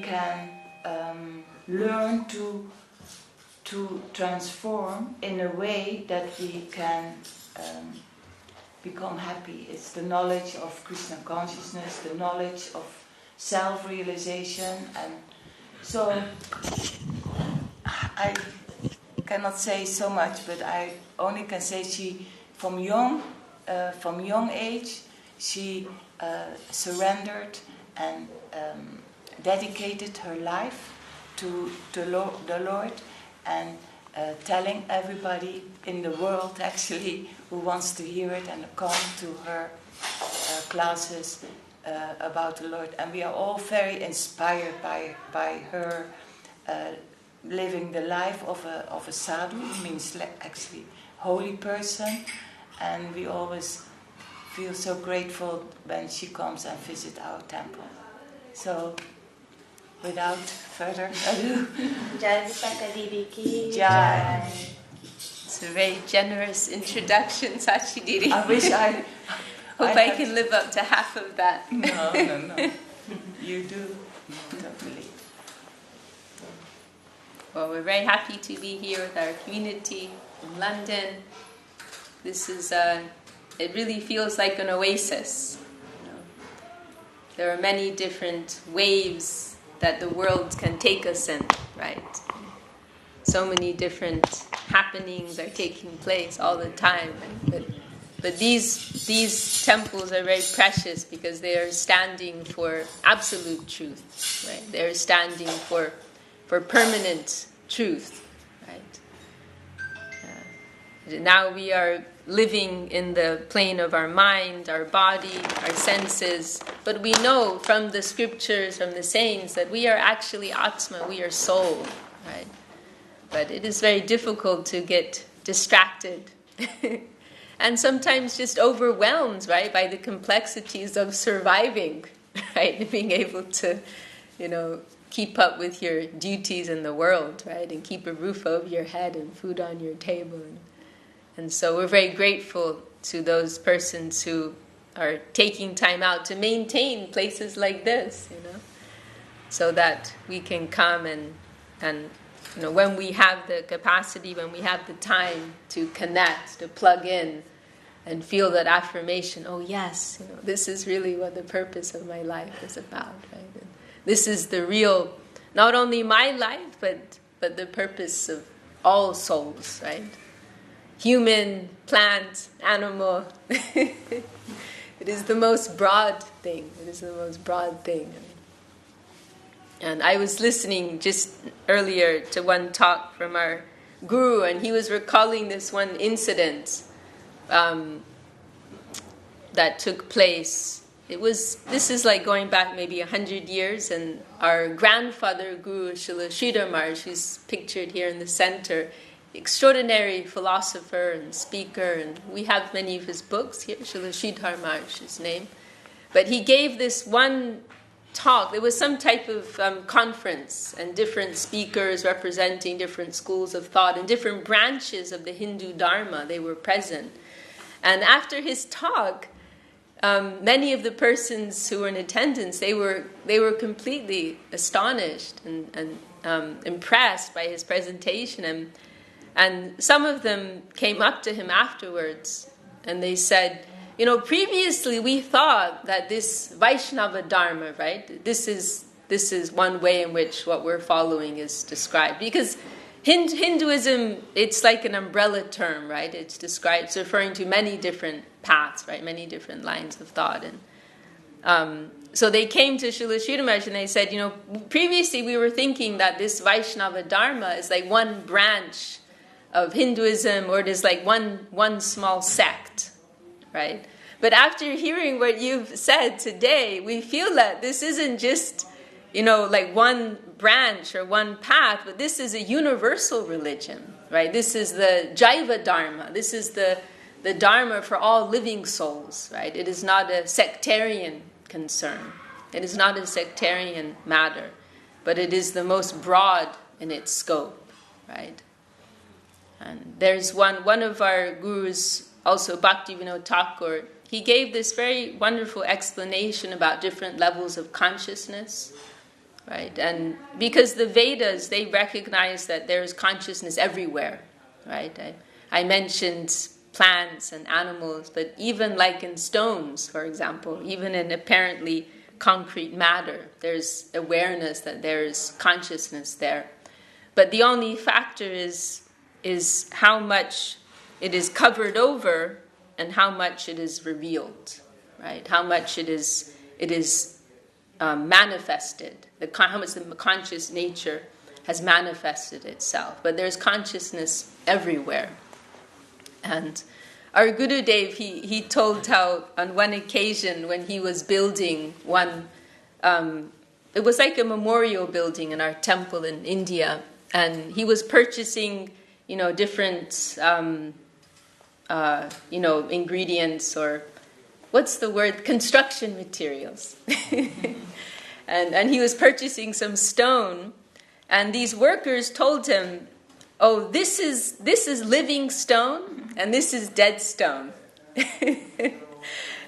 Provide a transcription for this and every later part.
can learn to transform in a way that we can become happy. It's the knowledge of Krishna consciousness, the knowledge of self-realization, and so I cannot say so much, but I only can say she, from young age, she surrendered and dedicated her life to the Lord, and telling everybody in the world actually who wants to hear it and come to her classes about the Lord. And we are all very inspired by her living the life of a sadhu, means actually holy person, and we always feel so grateful when she comes and visits our temple. So, without further ado, Jai. It's a very generous introduction, Sachi Didi. I wish I hope I can live up to half of that. No. You do, totally. Well, we're very happy to be here with our community in London. This is, it really feels like an oasis. There are many different waves that the world can take us in, right? So many different happenings are taking place all the time. But these temples are very precious because they are standing for absolute truth, right? They are standing for permanent truth, right? Now we are living in the plane of our mind, our body, our senses, but we know from the scriptures, from the saints, that we are actually Atma, we are soul, right? But it is very difficult to get distracted and sometimes just overwhelmed, right, by the complexities of surviving, right? Being able to, keep up with your duties in the world, right? And keep a roof over your head and food on your table. And so we're very grateful to those persons who are taking time out to maintain places like this, so that we can come and when we have the capacity, when we have the time to connect, to plug in, and feel that affirmation, oh yes, this is really what the purpose of my life is about, right? And this is the real, not only my life, but the purpose of all souls, right? Human, plant, animal. It is the most broad thing. It is the most broad thing. And I was listening just earlier to one talk from our guru, and he was recalling this one incident that took place. This is like going back maybe 100 years, and our grandfather, Guru Srila Sridhar Maharaj, who's pictured here in the center, extraordinary philosopher and speaker, and we have many of his books here, Srila Sridhar Maharaj, his name. But he gave this one talk. There was some type of conference, and different speakers representing different schools of thought and different branches of the Hindu Dharma, they were present. And after his talk, many of the persons who were in attendance, they were completely astonished and impressed by his presentation. And some of them came up to him afterwards, and they said, previously we thought that this Vaishnava Dharma, right, this is one way in which what we're following is described. Because Hinduism, it's like an umbrella term, right? It's referring to many different paths, right? Many different lines of thought. And so they came to Srila Sridhar Maharaj and they said, previously we were thinking that this Vaishnava Dharma is like one branch of Hinduism, or it is like one small sect, right? But after hearing what you've said today, we feel that this isn't just, like one branch or one path, but this is a universal religion, right? This is the Jaiva Dharma. This is the Dharma for all living souls, right? It is not a sectarian concern. It is not a sectarian matter, but it is the most broad in its scope, right? And there's one of our gurus, also Bhakti Vinod Thakur, he gave this very wonderful explanation about different levels of consciousness. right? And because the Vedas, they recognize that there is consciousness everywhere, right? I mentioned plants and animals, but even like in stones, for example, even in apparently concrete matter, there's awareness that there's consciousness there. But the only factor is how much it is covered over and how much it is revealed, right? How much it is manifested, how much the conscious nature has manifested itself. But there's consciousness everywhere. And our Gurudev, he told how on one occasion when he was building one, it was like a memorial building in our temple in India, and he was purchasing, different, ingredients, or what's the word? Construction materials. and he was purchasing some stone, and these workers told him, "Oh, this is living stone, and this is dead stone."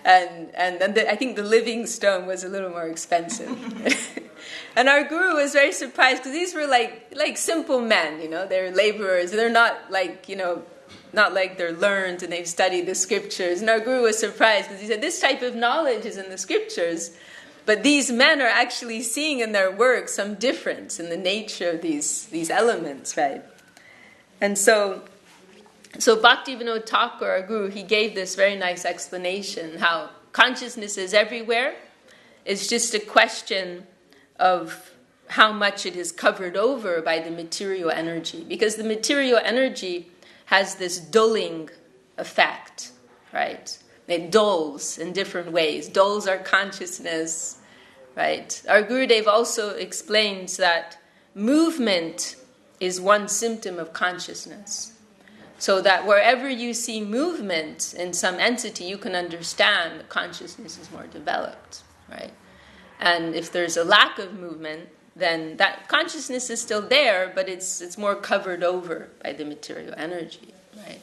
and I think the living stone was a little more expensive. And our guru was very surprised because these were like simple men, they're laborers. They're not like they're learned and they've studied the scriptures. And our guru was surprised because he said, this type of knowledge is in the scriptures, but these men are actually seeing in their work some difference in the nature of these elements, right? And so Bhaktivinoda Thakur, our guru, he gave this very nice explanation how consciousness is everywhere. It's just a question of how much it is covered over by the material energy. Because the material energy has this dulling effect, right? It dulls in different ways. Dulls our consciousness, right? Our Gurudev also explains that movement is one symptom of consciousness. So that wherever you see movement in some entity, you can understand that consciousness is more developed, right? And if there's a lack of movement, then that consciousness is still there, but it's more covered over by the material energy, right?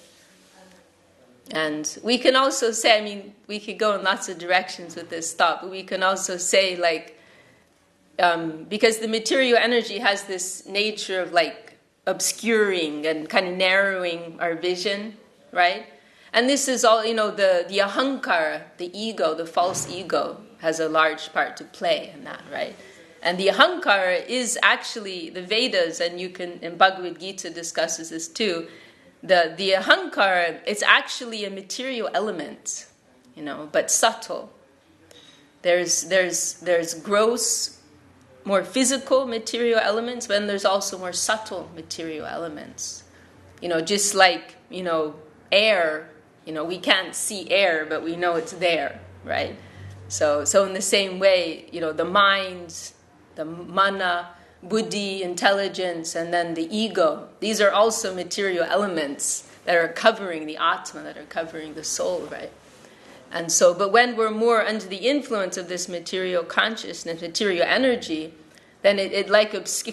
And we can also say, we could go in lots of directions with this thought, but we can also say, because the material energy has this nature of obscuring and kind of narrowing our vision, right? And this is all, the ahankara, the ego, the false ego, has a large part to play in that, right? And the ahankara is actually the Vedas, and in Bhagavad Gita discusses this too. The ahankara, it's actually a material element, but subtle. There's gross, more physical material elements, but then there's also more subtle material elements. Just like, air, we can't see air, but we know it's there, right? So in the same way, the mind, the mana, buddhi, intelligence, and then the ego, these are also material elements that are covering the atma, that are covering the soul, right? And so, but when we're more under the influence of this material consciousness, material energy, then it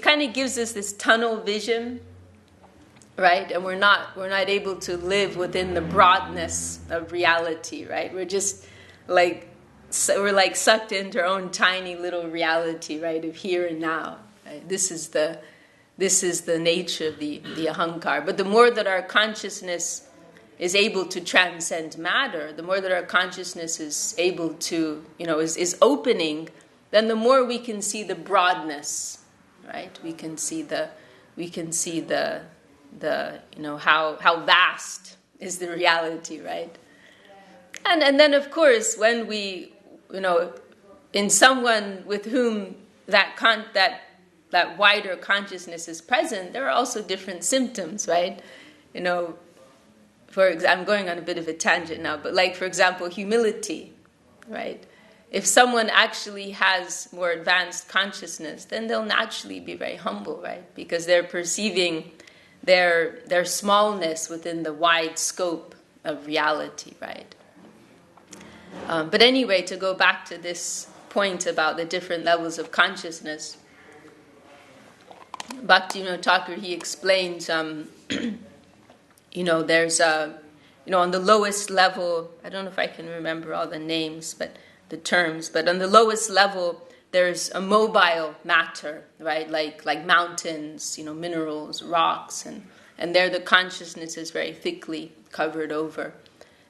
kind of gives us this tunnel vision, right? And we're not able to live within the broadness of reality, right? We're just we're sucked into our own tiny little reality, right, of here and now. Right? This is the nature of the ahankar. But the more that our consciousness is able to transcend matter, the more that our consciousness is able to, is opening, then the more we can see the broadness, right? We can see the how vast is the reality, right? And then of course when we, in someone with whom that wider consciousness is present, there are also different symptoms, right? I'm going on a bit of a tangent now, but for example, humility, right? If someone actually has more advanced consciousness, then they'll naturally be very humble, right? Because they're perceiving their smallness within the wide scope of reality, right? But anyway, to go back to this point about the different levels of consciousness, Bhaktivinoda Thakur, he explains, there's on the lowest level, I don't know if I can remember all the names, but the terms, but on the lowest level, there's a mobile matter, right? Like mountains, minerals, rocks, and there the consciousness is very thickly covered over.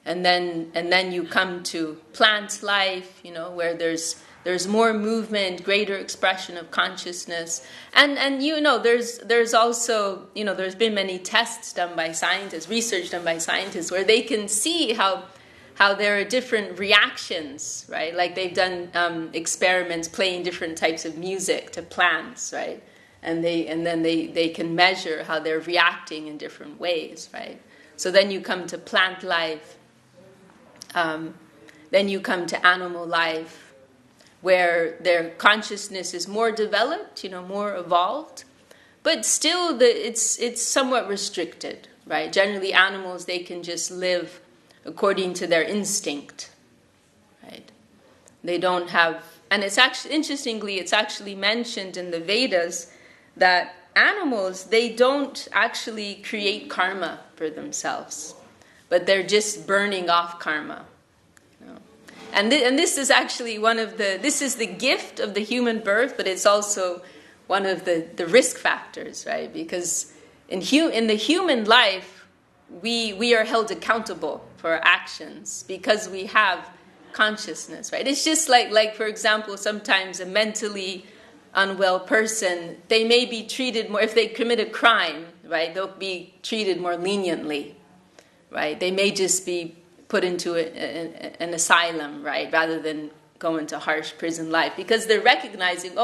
And then you come to plant life, where there's more movement, greater expression of consciousness, and there's also there's been many tests done by scientists, research done by scientists, where they can see how there are different reactions, right? Like they've done experiments playing different types of music to plants, right? And then they can measure how they're reacting in different ways, right? So then you come to plant life. Then you come to animal life, where their consciousness is more developed, more evolved, but still it's somewhat restricted, right? Generally, animals, they can just live according to their instinct, right? They don't have, and it's actually, interestingly, it's actually mentioned in the Vedas that animals, they don't actually create karma for themselves, but they're just burning off karma. And this is actually this is the gift of the human birth, but it's also one of the risk factors, right? Because in the human life, we are held accountable for our actions because we have consciousness, right? It's just like for example, sometimes a mentally unwell person, they may be treated more, if they commit a crime, right? They'll be treated more leniently, right? They may just be put into an asylum, right, rather than go into harsh prison life, because they're recognizing,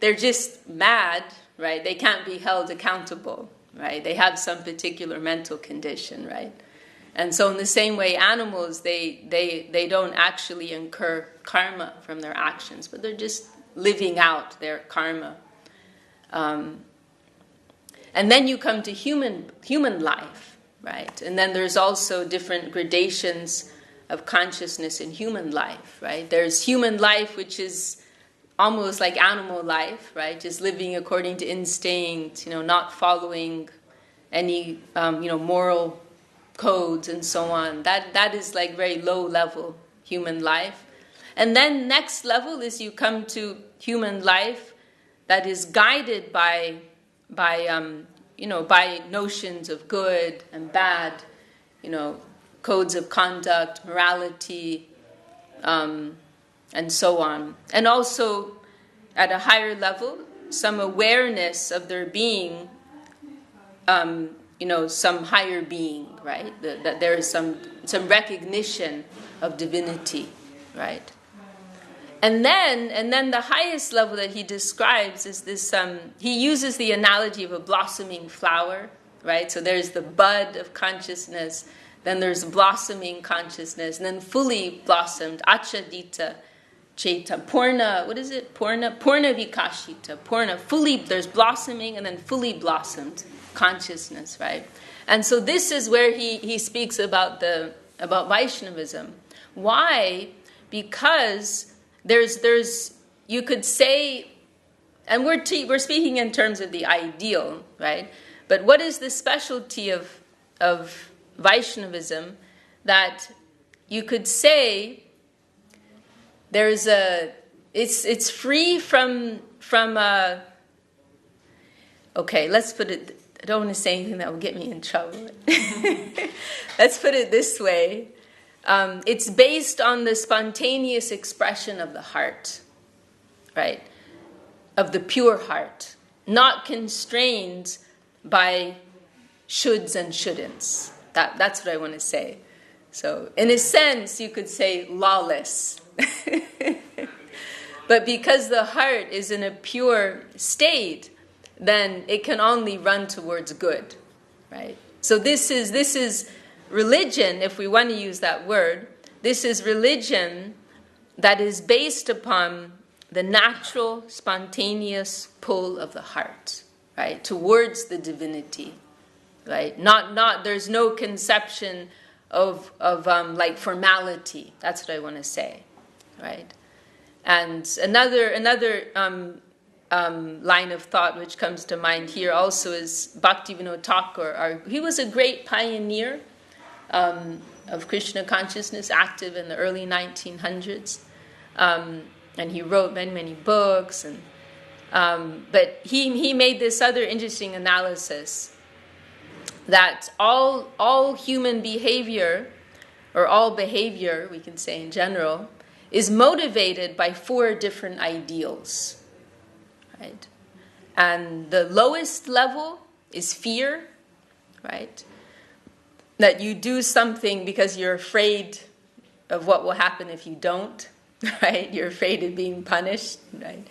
they're just mad, right? They can't be held accountable, right? They have some particular mental condition, right? And so in the same way, animals, they don't actually incur karma from their actions, but they're just living out their karma. And then you come to human life, right? And then there's also different gradations of consciousness in human life, right? There's human life, which is almost like animal life, right? Just living according to instinct, not following any, moral codes and so on. That is like very low level human life. And then next level is you come to human life that is guided by notions of good and bad, codes of conduct, morality, and so on. And also, at a higher level, some awareness of there being, some higher being, right? That there is some recognition of divinity, right? And then the highest level that he describes is this, he uses the analogy of a blossoming flower, right? So there's the bud of consciousness, then there's blossoming consciousness, and then fully blossomed, achadita, cheta, purna, what is it? Purna vikashita, purna, fully, there's blossoming and then fully blossomed consciousness, right? And so this is where he speaks about Vaishnavism. Why? Because there's you could say, and we're speaking in terms of the ideal, right? But what is the specialty of Vaishnavism? That you could say it's free from okay, let's put it, I don't want to say anything that will get me in trouble. Let's put it this way. It's based on the spontaneous expression of the heart, right? Of the pure heart, not constrained by shoulds and shouldn'ts. That's what I want to say. So, in a sense, you could say lawless. But because the heart is in a pure state, then it can only run towards good, right? So this is religion, if we want to use that word. This is religion that is based upon the natural, spontaneous pull of the heart, right, towards the divinity, right? Not. There's no conception of like formality. That's what I want to say, right? And another line of thought which comes to mind here also is Bhaktivinoda Thakur. He was a great pioneer of Krishna consciousness, active in the early 1900s. And and he wrote many, many books. And but he made this other interesting analysis that all human behavior, or all behavior, we can say in general, is motivated by 4 different ideals, right? And the lowest level is fear, right? That you do something because you're afraid of what will happen if you don't, right? You're afraid of being punished, right?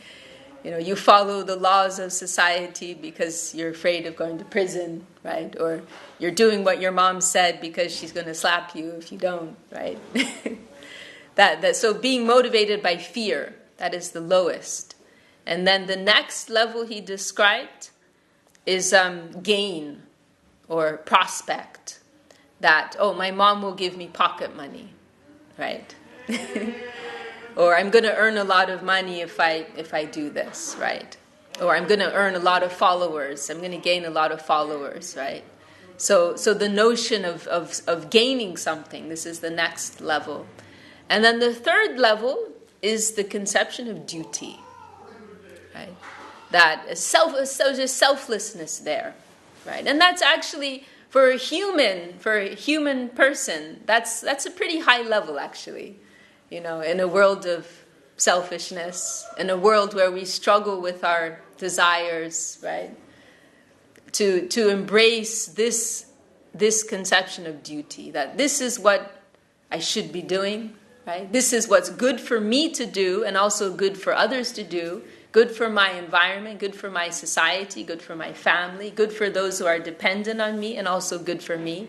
You know, you follow the laws of society because you're afraid of going to prison, right? Or you're doing what your mom said because she's going to slap you if you don't, right? So being motivated by fear, that is the lowest. And then the next level he described is gain or prospect. That, oh, my mom will give me pocket money, right? Or I'm going to earn a lot of money if I do this, right? Or I'm going to earn a lot of followers. I'm going to gain a lot of followers, right? So the notion of gaining something, this is the next level. And then the third level is the conception of duty, right? That there's selflessness there, right? And that's actually, for a human person, that's a pretty high level, actually. You know, in a world of selfishness, in a world where we struggle with our desires, right? To embrace this conception of duty, that this is what I should be doing, right? This is what's good for me to do, and also good for others to do, good for my environment, good for my society, good for my family, good for those who are dependent on me, and also good for me,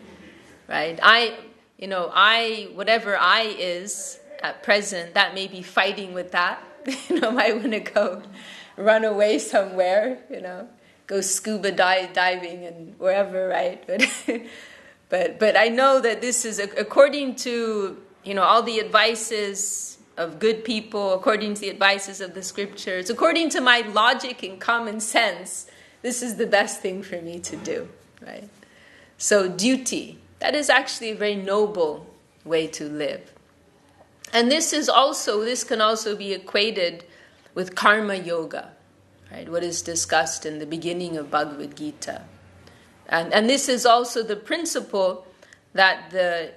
right? Whatever I is at present, that may be fighting with that. Might want to go run away somewhere, go scuba diving and wherever, right? But I know that this is according to, all the advices of good people, according to the advices of the scriptures, according to my logic and common sense, this is the best thing for me to do, right? So duty, that is actually a very noble way to live. And this can also be equated with karma yoga, right? What is discussed in the beginning of Bhagavad Gita. And this is also the principle that the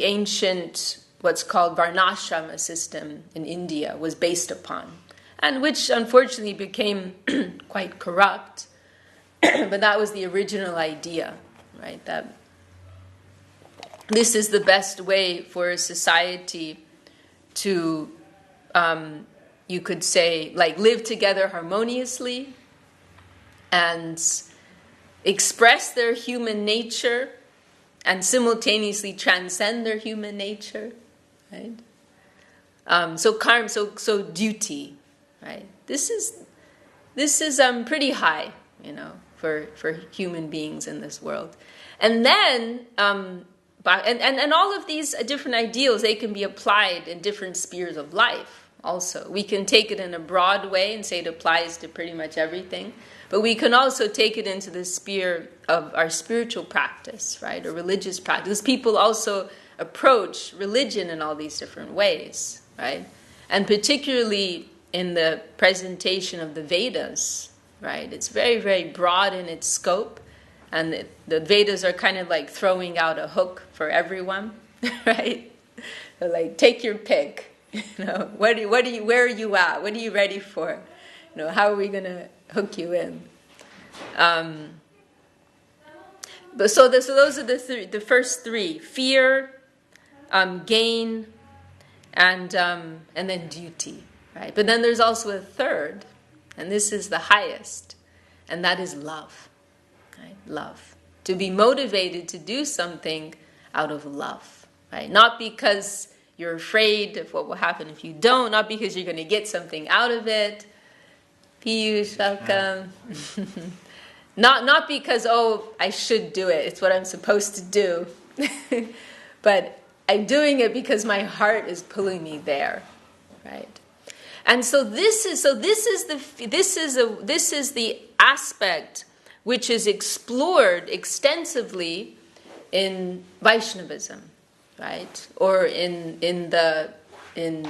ancient, what's called Varnashrama system in India was based upon, and which unfortunately became quite corrupt. But that was the original idea, right? That this is the best way for a society to, you could say, like live together harmoniously and express their human nature and simultaneously transcend their human nature, right? So duty, right? This is pretty high, for human beings in this world. And then and all of these different ideals, they can be applied in different spheres of life also. We can take it in a broad way and say it applies to pretty much everything. But we can also take it into the sphere of our spiritual practice, right? Or religious practice. People also approach religion in all these different ways, right? And particularly in the presentation of the Vedas, right? It's very, very broad in its scope. And the Vedas are kind of like throwing out a hook for everyone, right? They're like, take your pick. Where are you at? What are you ready for? How are we going to hook you in? So those are the first 3: fear, gain, and then duty, right? But then there's also a third, and this is the highest, and that is love. Right? Love. To be motivated to do something out of love, right? Not because you're afraid of what will happen if you don't, not because you're going to get something out of it. Piyush, welcome. Not because, I should do it. It's what I'm supposed to do. But I'm doing it because my heart is pulling me there, right? And so this is the aspect which is explored extensively in Vaishnavism, right? Or in the in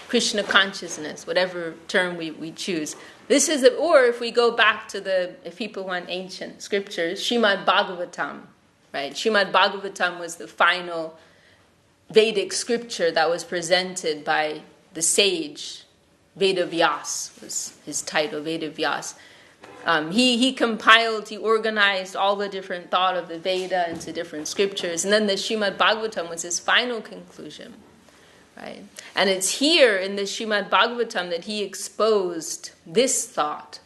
Krishna consciousness, whatever term we choose. This is, or if we go back to if people want ancient scriptures, Srimad Bhagavatam, right? Srimad Bhagavatam was the final Vedic scripture that was presented by the sage, Veda Vyas was his title, Veda Vyas. He compiled, he organized all the different thought of the Veda into different scriptures, and then the Srimad Bhagavatam was his final conclusion, right? And it's here in the Srimad Bhagavatam that he exposed this thought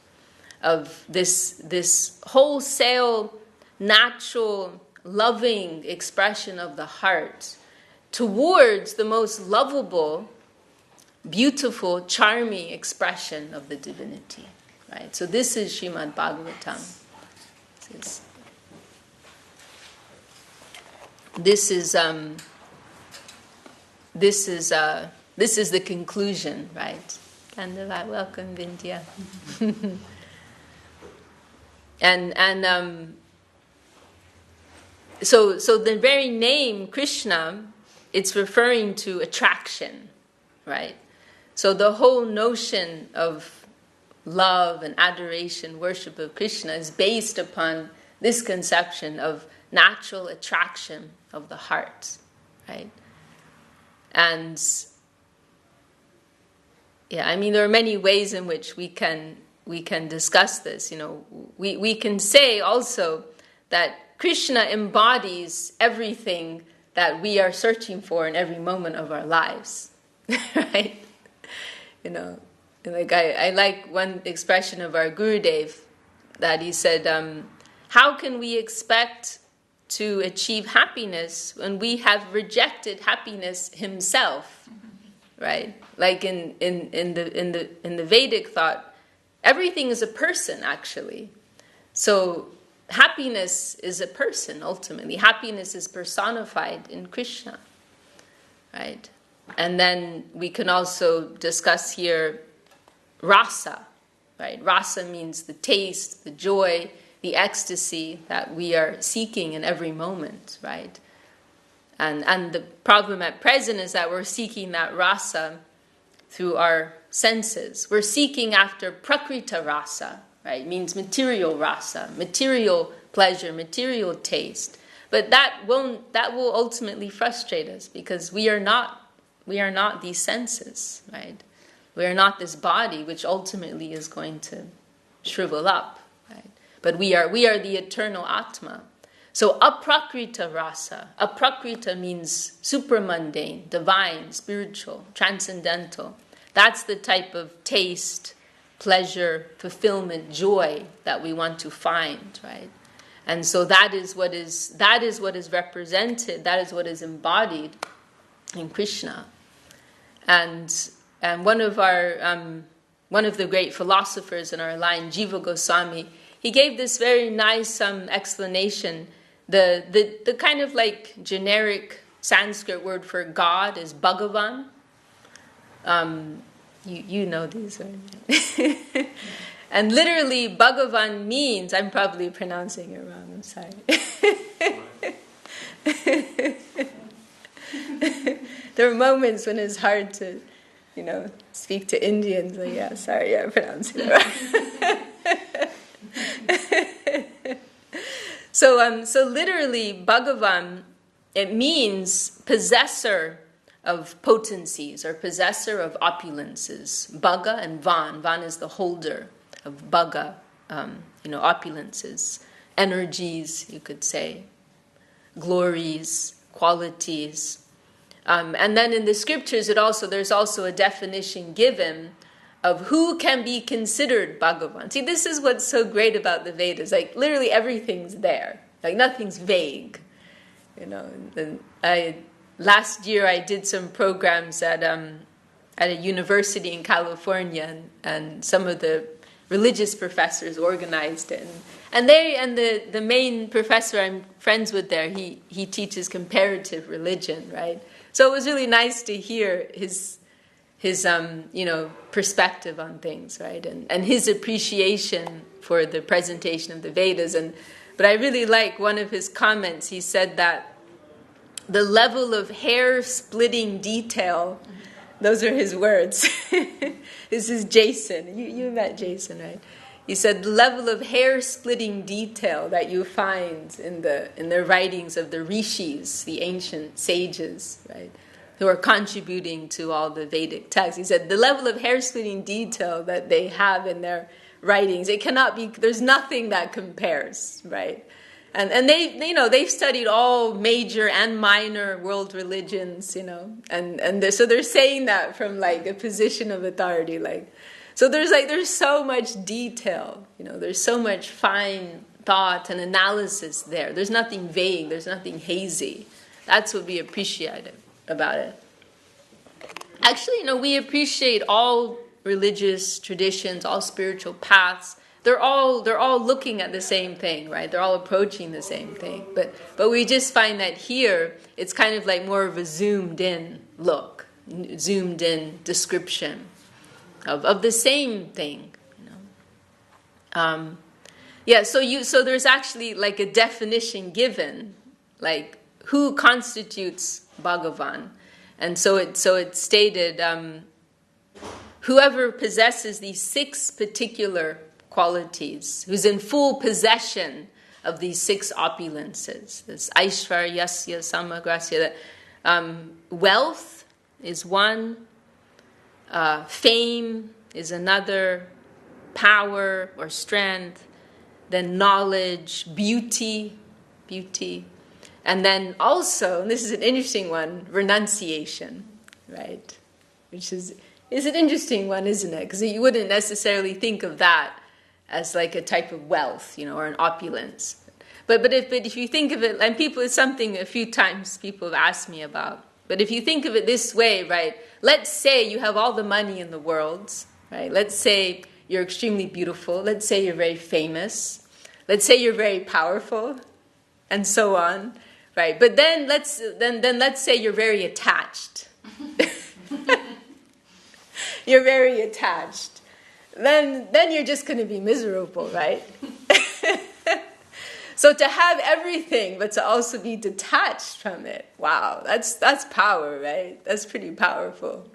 of this wholesale, natural, loving expression of the heart towards the most lovable, beautiful, charming expression of the divinity. Right, so this is Srimad Bhagavatam. This is the conclusion, right? Dandavat, welcome, Vindhya. So the very name Krishna, it's referring to attraction, right? So the whole notion of love and adoration, worship of Krishna is based upon this conception of natural attraction of the heart, right? And yeah, I mean, there are many ways in which we can discuss this. You know, we can say also that Krishna embodies everything that we are searching for in every moment of our lives, right? You know. Like I like one expression of our Gurudev that he said, how can we expect to achieve happiness when we have rejected happiness himself, right? Like in the Vedic thought, everything is a person actually. So happiness is a person ultimately. Happiness is personified in Krishna, right? And then we can also discuss here rasa, right? Rasa means the taste, the joy, the ecstasy that we are seeking in every moment, right? And the problem at present is that we're seeking that rasa through our senses. We're seeking after prakrita rasa, right? It means material rasa, material pleasure, material taste. But that will ultimately frustrate us because we are not these senses, right? We are not this body, which ultimately is going to shrivel up, right? But we are the eternal Atma. So aprakrita rasa. Aprakrita means supramundane, divine, spiritual, transcendental. That's the type of taste, pleasure, fulfillment, joy that we want to find, right? And so that is what is represented. That is what is embodied in Krishna. And one of the great philosophers in our line, Jiva Goswami, he gave this very nice explanation. The kind of like generic Sanskrit word for God is Bhagavan. You know these, right? And literally, Bhagavan means, I'm probably pronouncing it wrong, I'm sorry. There are moments when it's hard to, speak to Indians. Like, yeah, sorry, I'm pronouncing it wrong. So literally, Bhagavan, it means possessor of potencies or possessor of opulences. Bhaga and Van. Van is the holder of Bhaga, opulences, energies, you could say, glories, qualities. And then in the scriptures, there's also a definition given of who can be considered Bhagavan. See, this is what's so great about the Vedas. Like, literally everything's there. Like, nothing's vague. And last year I did some programs at a university in California, and some of the religious professors organized it. And the main professor I'm friends with there, he teaches comparative religion, right? So it was really nice to hear his perspective on things, right? And his appreciation for the presentation of the Vedas. But I really like one of his comments. He said that the level of hair-splitting detail, Those are his words. This is Jason. You met Jason, right? He said the level of hair-splitting detail that you find in the writings of the rishis, the ancient sages, right, who are contributing to all the Vedic texts. He said the level of hair-splitting detail that they have in their writings, it cannot be. There's nothing that compares, right? And they've studied all major and minor world religions, so they're saying that from like a position of authority, like. So there's so much detail, there's so much fine thought and analysis there. There's nothing vague, there's nothing hazy. That's what we appreciate about it. Actually, we appreciate all religious traditions, all spiritual paths. They're all looking at the same thing, right? They're all approaching the same thing. But we just find that here it's kind of like more of a zoomed in look, zoomed in description of the same thing. So there's actually like a definition given, like who constitutes Bhagavan. And so it stated, whoever possesses these 6 particular qualities, who's in full possession of these 6 opulences, this Aishvaryasya Samagrasya, wealth is one, fame is another, power or strength, then knowledge, beauty, and then also, and this is an interesting one, renunciation, right? Which is an interesting one, isn't it? Because you wouldn't necessarily think of that as like a type of wealth, or an opulence. But if you think of it, and it's something a few times people have asked me about. But if you think of it this way, right? Let's say you have all the money in the world, right? Let's say you're extremely beautiful. Let's say you're very famous. Let's say you're very powerful, and so on, right? But then let's say you're very attached. You're very attached. Then you're just going to be miserable, right? So to have everything, but to also be detached from it, wow, that's power, right? That's pretty powerful.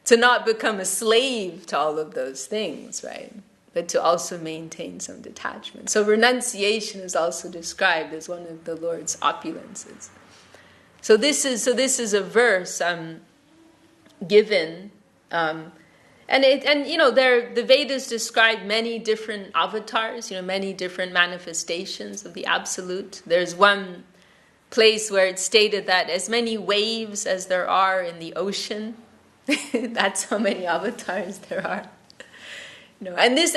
To not become a slave to all of those things, right? But to also maintain some detachment. So renunciation is also described as one of the Lord's opulences. So this is a verse given. The Vedas describe many different avatars, many different manifestations of the Absolute. There's one place where it's stated that as many waves as there are in the ocean, that's how many avatars there are. This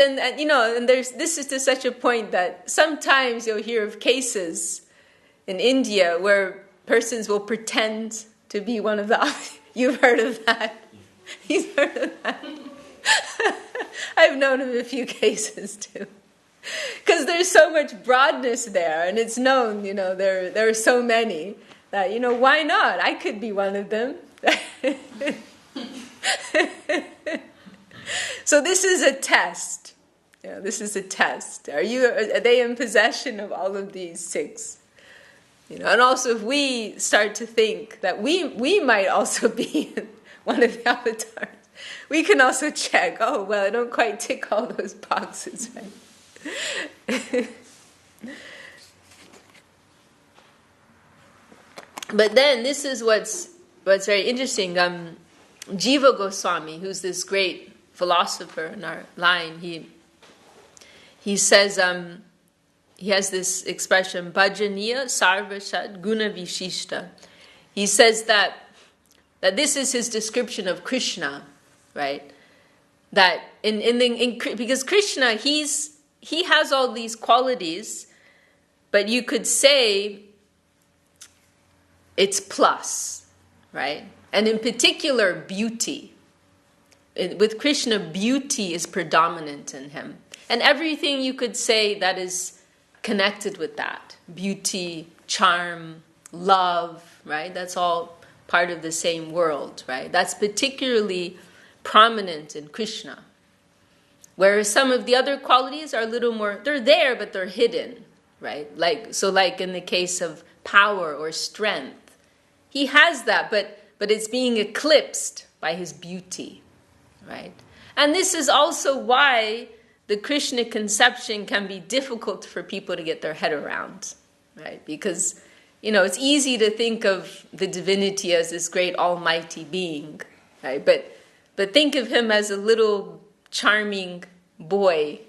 is to such a point that sometimes you'll hear of cases in India where persons will pretend to be one of the. You've heard of that. He's heard of that. I've known of a few cases too. Because there's so much broadness there, and it's known, there are so many that, why not? I could be one of them. So this is a test. This is a test. Are they in possession of all of these 6? And also if we start to think that we might also be one of the avatars, we can also check, oh, well, I don't quite tick all those boxes, right? But then this is what's very interesting. Jiva Goswami, who's this great philosopher in our line, he says, he has this expression, bhajaniya sarvashat guna vishishta. He says that this is his description of Krishna, right? That because Krishna, he has all these qualities, but you could say it's plus, right? And in particular, beauty. With Krishna, beauty is predominant in him. And everything you could say that is connected with that. Beauty, charm, love, right? That's all part of the same world, right? That's particularly prominent in Krishna. Whereas some of the other qualities are a little more, they're there, but they're hidden, right? Like in the case of power or strength, he has that, but it's being eclipsed by his beauty, right? And this is also why the Krishna conception can be difficult for people to get their head around, right? Because, it's easy to think of the divinity as this great almighty being, right? But think of him as a little charming boy,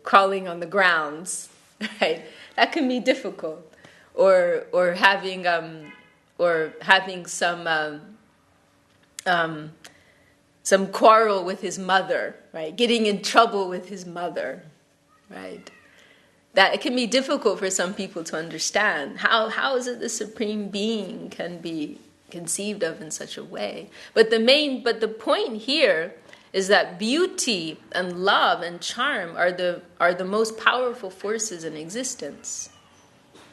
crawling on the grounds, right? That can be difficult. Or having some quarrel with his mother, right? Getting in trouble with his mother, right? That it can be difficult for some people to understand. How is it the Supreme Being can be conceived of in such a way? But the point here is that beauty and love and charm are the most powerful forces in existence,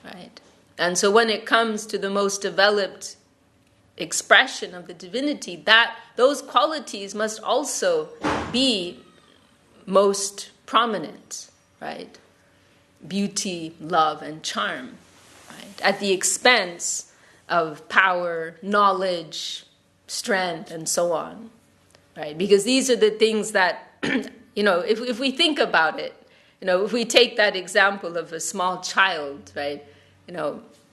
right? And so when it comes to the most developed expression of the divinity, those qualities must also be most prominent, right? Beauty, love, and charm, right? At the expense of power, knowledge, strength, and so on, right? Because these are the things that, if we think about it, if we take that example of a small child, right?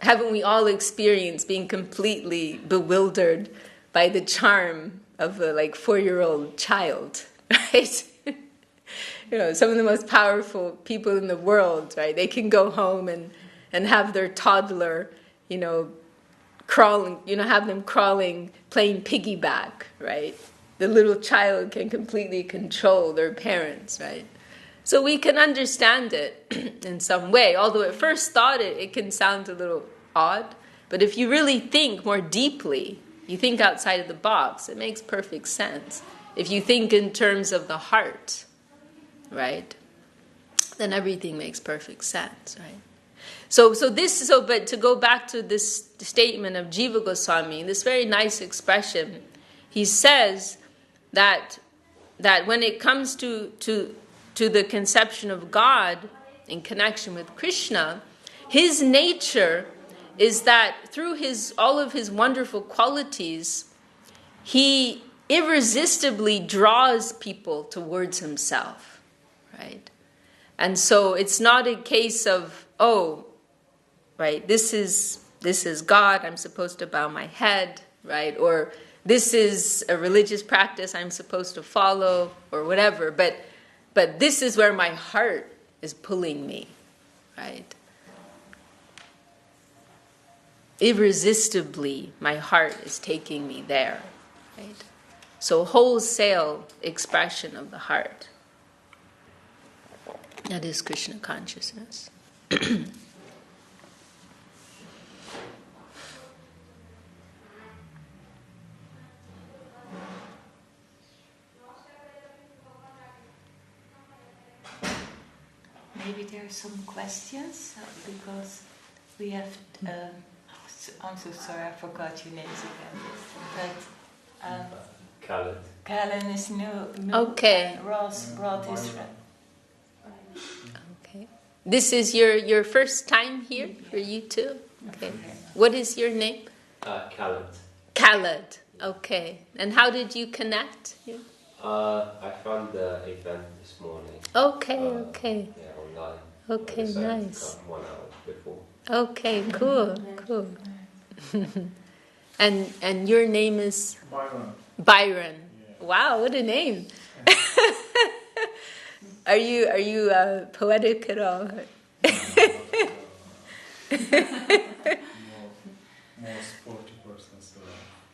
Haven't we all experienced being completely bewildered by the charm of a 4-year-old child, right? Some of the most powerful people in the world, right? They can go home and have their toddler, crawling, have them crawling, playing piggyback, right? The little child can completely control their parents, right? So we can understand it in some way, although at first thought it can sound a little odd. But if you really think more deeply, you think outside of the box, it makes perfect sense. If you think in terms of the heart, right, then everything makes perfect sense, right? But to go back to this statement of Jiva Goswami, this very nice expression, he says that when it comes to the conception of God in connection with Krishna, his nature is that through all of his wonderful qualities, he irresistibly draws people towards himself, right? And so it's not a case of, right, this is God, I'm supposed to bow my head, right? Or this is a religious practice I'm supposed to follow, or whatever. But this is where my heart is pulling me, right? Irresistibly, my heart is taking me there, right? So wholesale expression of the heart. That is Krishna consciousness. Maybe there are some questions, because we have... I'm so sorry, I forgot your names again. But Callan is new. Okay. And Ross brought his friend. Okay. This is your first time here for you too? Okay. What is your name? Khaled. Khaled. Okay. And how did you connect here? I found the event this morning. Okay. Yeah, online. Okay, I decided nice. to come 1 hour before. Okay, cool. And your name is? Byron. Yeah. Wow, what a name. Are you poetic at all? More sporty person, so.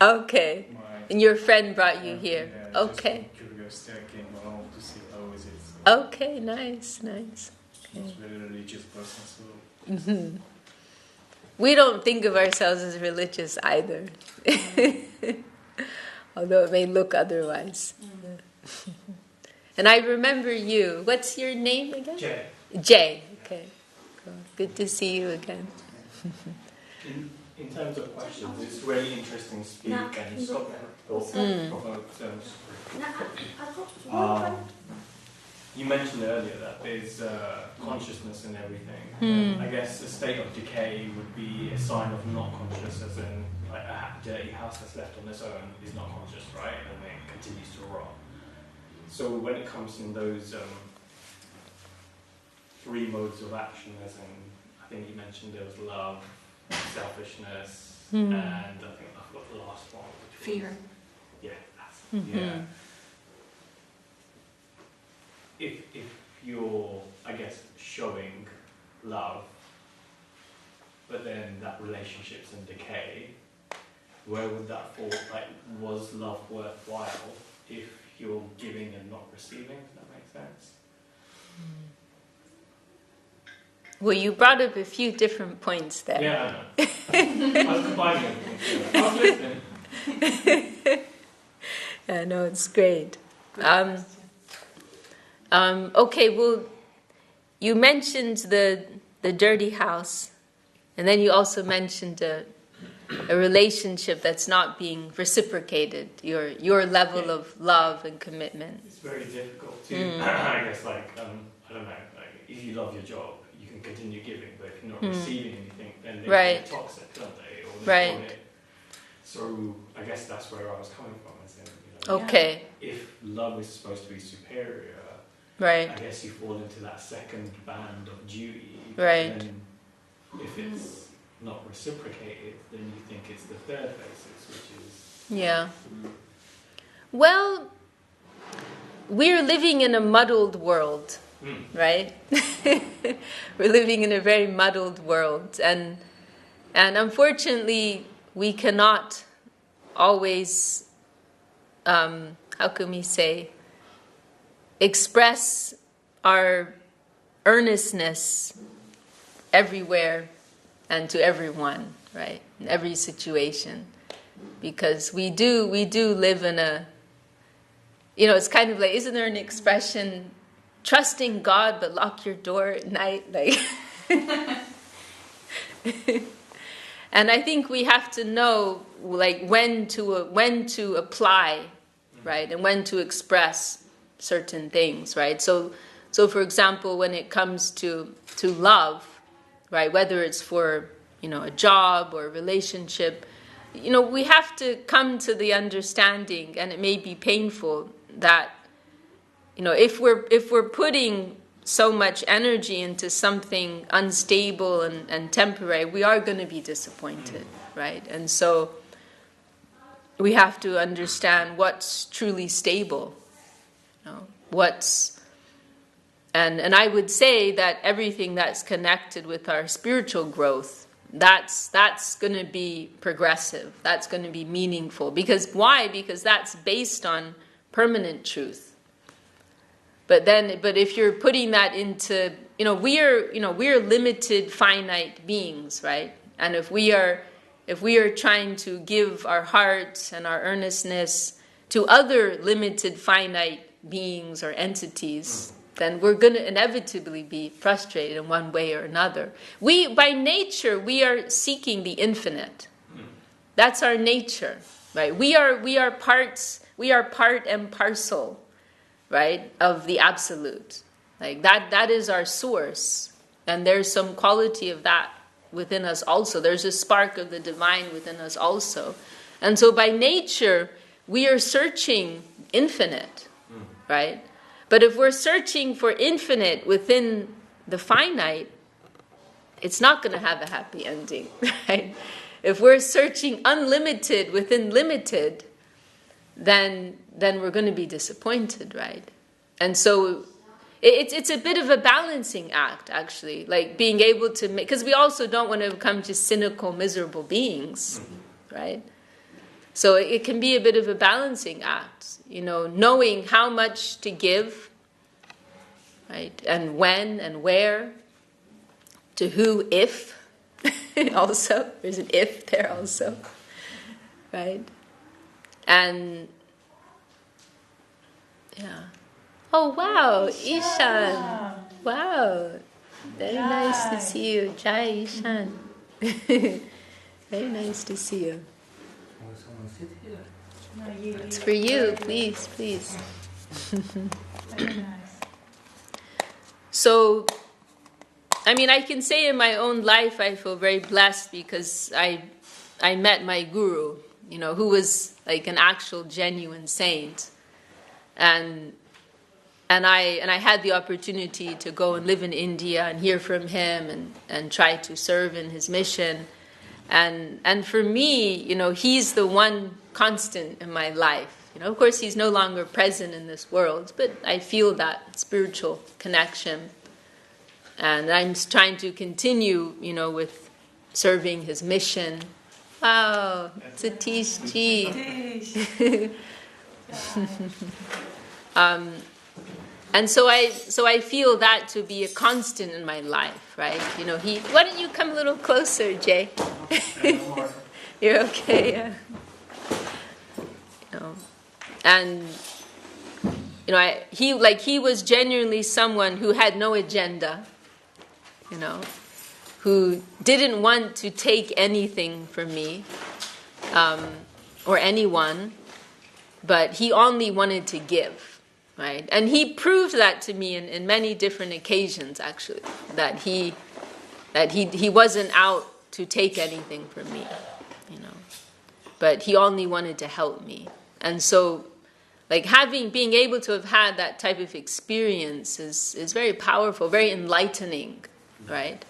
Okay. And your friend brought you here. Yeah, okay. Just curiosity, I came along to see how is it. So. Okay, nice. Okay. She's a very religious person, so. Mm-hmm. We don't think of ourselves as religious either, although it may look otherwise. And I remember you. What's your name again? Jay. Okay. Cool. Good to see you again. In terms of questions, it's very interesting speak and stop You mentioned earlier that there's consciousness in everything. I guess a state of decay would be a sign of not conscious, as in like a dirty house that's left on its own is not conscious, right? And then it continues to rot. So when it comes in those three modes of action, as in, I think you mentioned there was love, selfishness, and I think I forgot the last one. Fear. Yeah, that's yeah. If you're, I guess, showing love, but then that relationship's in decay, where would that fall? Like, was love worthwhile if you're giving and not receiving? Does that make sense? Well, you brought up a few different points there. Yeah, I know. I was combining everything. I was listening. Yeah, no, it's great. Okay, well, you mentioned the dirty house, and then you also mentioned a relationship that's not being reciprocated, your level of love and commitment. It's very difficult to, I guess, like, I don't know, like, if you love your job, you can continue giving, but if you're not receiving anything, then they get toxic, don't they? Or they call it. So I guess that's where I was coming from. As in, you know, okay. If love is supposed to be superior, right, I guess you fall into that second band of duty. Right. And if it's not reciprocated, then you think it's the third basis, which is... Yeah. Well, we're living in a muddled world, right? We're living in a very muddled world, and unfortunately, we cannot always, how can we say, express our earnestness everywhere and to everyone, right? In every situation, because we do live in a, you know, it's kind of like, isn't there an expression, trusting God but lock your door at night, like? And I think we have to know, like, when to apply, right, and when to express certain things, right? So for example, when it comes to love, right, whether it's for, you know, a job or a relationship, you know, we have to come to the understanding, and it may be painful, that, you know, if we're putting so much energy into something unstable and temporary, we are going to be disappointed, right? And so we have to understand what's truly stable, you know, and I would say that everything that's connected with our spiritual growth, that's going to be progressive, that's going to be meaningful. Because why? Because that's based on permanent truth. But if you're putting that into, you know, we are limited, finite beings, right? And if we are trying to give our heart and our earnestness to other limited, finite beings or entities, then we're going to inevitably be frustrated in one way or another. By nature, we are seeking the infinite. That's our nature, right? We are part and parcel, right, of the absolute. Like that is our source. And there's some quality of that within us also. There's a spark of the divine within us also. And so by nature, we are searching infinite, right? But if we're searching for infinite within the finite, it's not going to have a happy ending, right? If we're searching unlimited within limited, then we're going to be disappointed, right? And so it's a bit of a balancing act, actually, like being able to make, because we also don't want to become just cynical, miserable beings, right? So it can be a bit of a balancing act, you know, knowing how much to give, right? And when and where, to who, if, also, there's an if there also, right? And, yeah. Oh, wow, Ishan. Wow. Very nice to see you. Jai, Ishan. Very nice to see you. No, you. It's for you, please. Very nice. So, I mean, I can say in my own life I feel very blessed because I met my guru, who was like an actual genuine saint, and I had the opportunity to go and live in India and hear from him and try to serve in his mission, and for me, he's the one constant in my life. Of course, he's no longer present in this world, but I feel that spiritual connection. And I'm trying to continue, with serving his mission. Wow, Satish Ji. And so I feel that to be a constant in my life, right? Why don't you come a little closer, Jay? You're okay, yeah. And he was genuinely someone who had no agenda, who didn't want to take anything from me or anyone, but he only wanted to give, right? And he proved that to me in many different occasions, actually, that he wasn't out to take anything from me, but he only wanted to help me. And so, like being able to have had that type of experience is very powerful, very enlightening, right?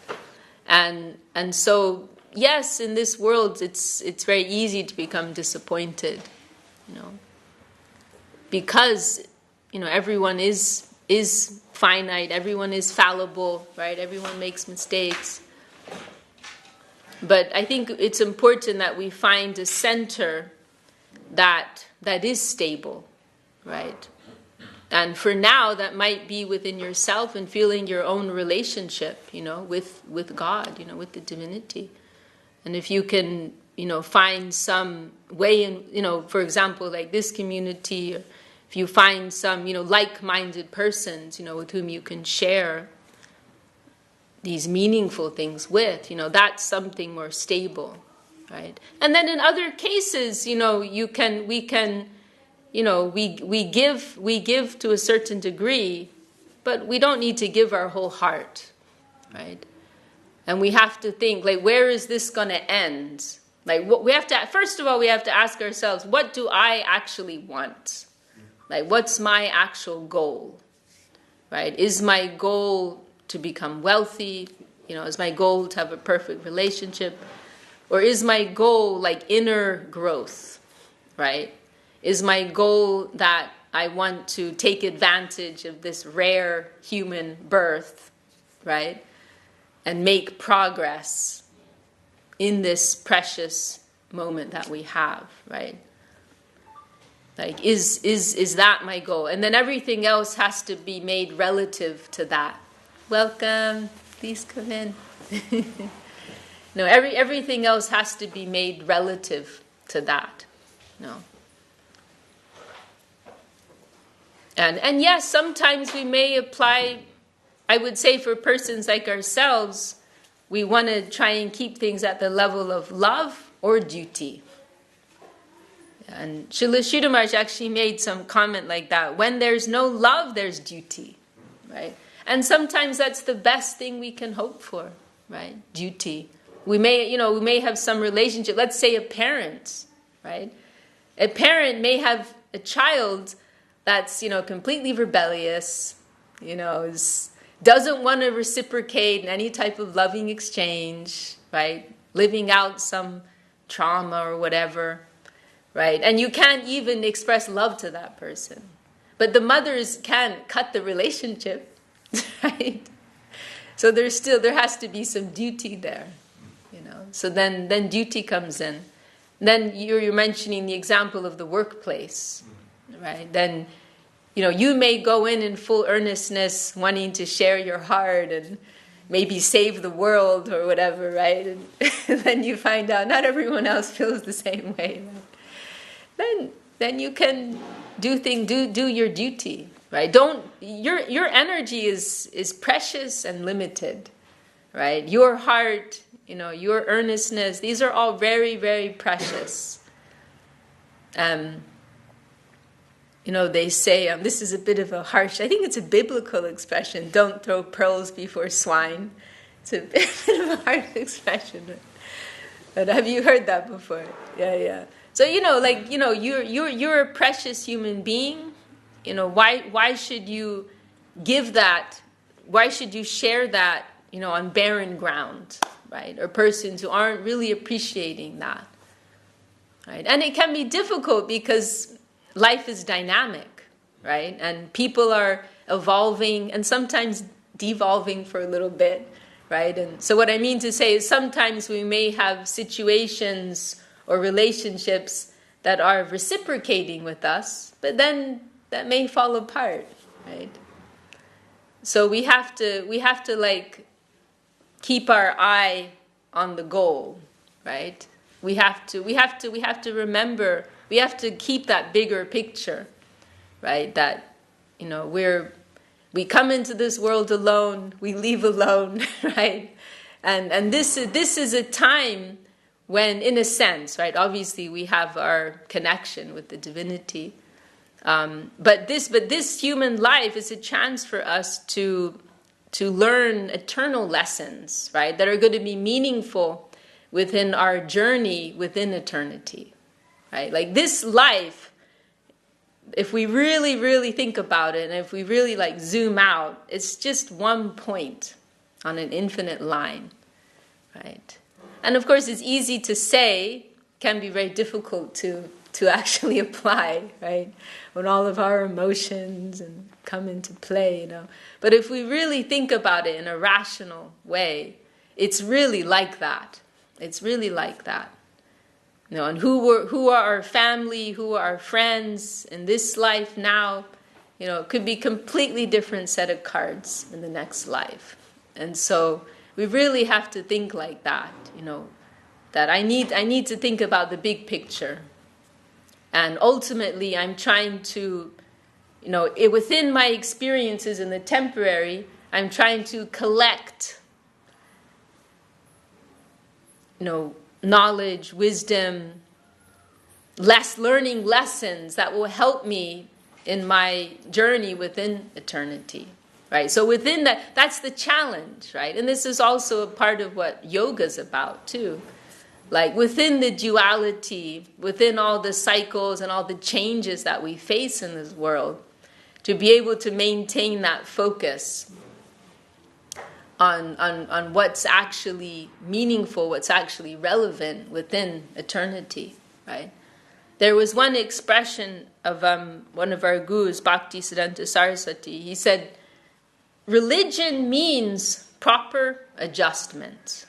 And so, yes, in this world, it's very easy to become disappointed, because everyone is finite, everyone is fallible, right? Everyone makes mistakes. But I think it's important that we find a center that is stable, right? And for now, that might be within yourself and feeling your own relationship, with God, with the divinity. And if you can, find some way in, for example, like this community, or if you find some, like-minded persons, with whom you can share these meaningful things with, that's something more stable, right? And then in other cases, we give to a certain degree, but we don't need to give our whole heart, right? And we have to think, like, where is this going to end? Like, first of all, we have to ask ourselves, what do I actually want? Like, what's my actual goal, right? Is my goal to become wealthy? Is my goal to have a perfect relationship? Or is my goal like inner growth, right? Is my goal that I want to take advantage of this rare human birth, right? And make progress in this precious moment that we have, right? Like, is that my goal? And then everything else has to be made relative to that. Welcome. Please come in. No, everything else has to be made relative to that. No. And yes, sometimes we may apply, I would say for persons like ourselves, we want to try and keep things at the level of love or duty. And Srila Sridhar Maharaj actually made some comment like that. When there's no love, there's duty, right? And sometimes that's the best thing we can hope for, right? Duty. We may have some relationship. Let's say a parent, right? A parent may have a child that's, completely rebellious, doesn't want to reciprocate in any type of loving exchange, right? Living out some trauma or whatever, right? And you can't even express love to that person. But the mothers can't cut the relationship, right? So there has to be some duty there, So then duty comes in. Then you're mentioning the example of the workplace, right? Then, you may go in full earnestness, wanting to share your heart and maybe save the world or whatever, right? And then you find out not everyone else feels the same way. Right? Then you can do your duty, right? Your energy is precious and limited, right? Your heart, your earnestness, these are all very, very precious. they say, this is a bit of a harsh, I think it's a biblical expression, don't throw pearls before swine. It's a bit of a harsh expression. But have you heard that before? Yeah. So, you're a precious human being. Why should you give that? Why should you share that, on barren ground, right? Or persons who aren't really appreciating that, right? And it can be difficult because life is dynamic, right? And people are evolving and sometimes devolving for a little bit, right? And so what I mean to say is sometimes we may have situations or relationships that are reciprocating with us, but then that may fall apart, right? So we have to like keep our eye on the goal, right? We have to remember, we have to keep that bigger picture, right? That, we come into this world alone, we leave alone, right? And this is a time when, in a sense, right? Obviously, we have our connection with the divinity, but this human life is a chance for us to learn eternal lessons, right? That are going to be meaningful within our journey within eternity, right? Like this life, if we really, really think about it, and if we really like zoom out, it's just one point on an infinite line, right? And of course, it's easy to say, can be very difficult to actually apply, right? When all of our emotions and come into play, But if we really think about it in a rational way, it's really like that. It's really like that. And who are our family, who are our friends in this life now, it could be a completely different set of cards in the next life. And so we really have to think like that, that I need to think about the big picture. And ultimately, I'm trying to, within my experiences in the temporary, I'm trying to collect, knowledge, wisdom, learning lessons that will help me in my journey within eternity, right? So within that's the challenge, right? And this is also a part of what yoga's about too. Like within the duality, within all the cycles and all the changes that we face in this world, to be able to maintain that focus on what's actually meaningful, what's actually relevant within eternity, right? There was one expression of one of our gurus, Bhakti Siddhanta Saraswati. He said, religion means proper adjustment.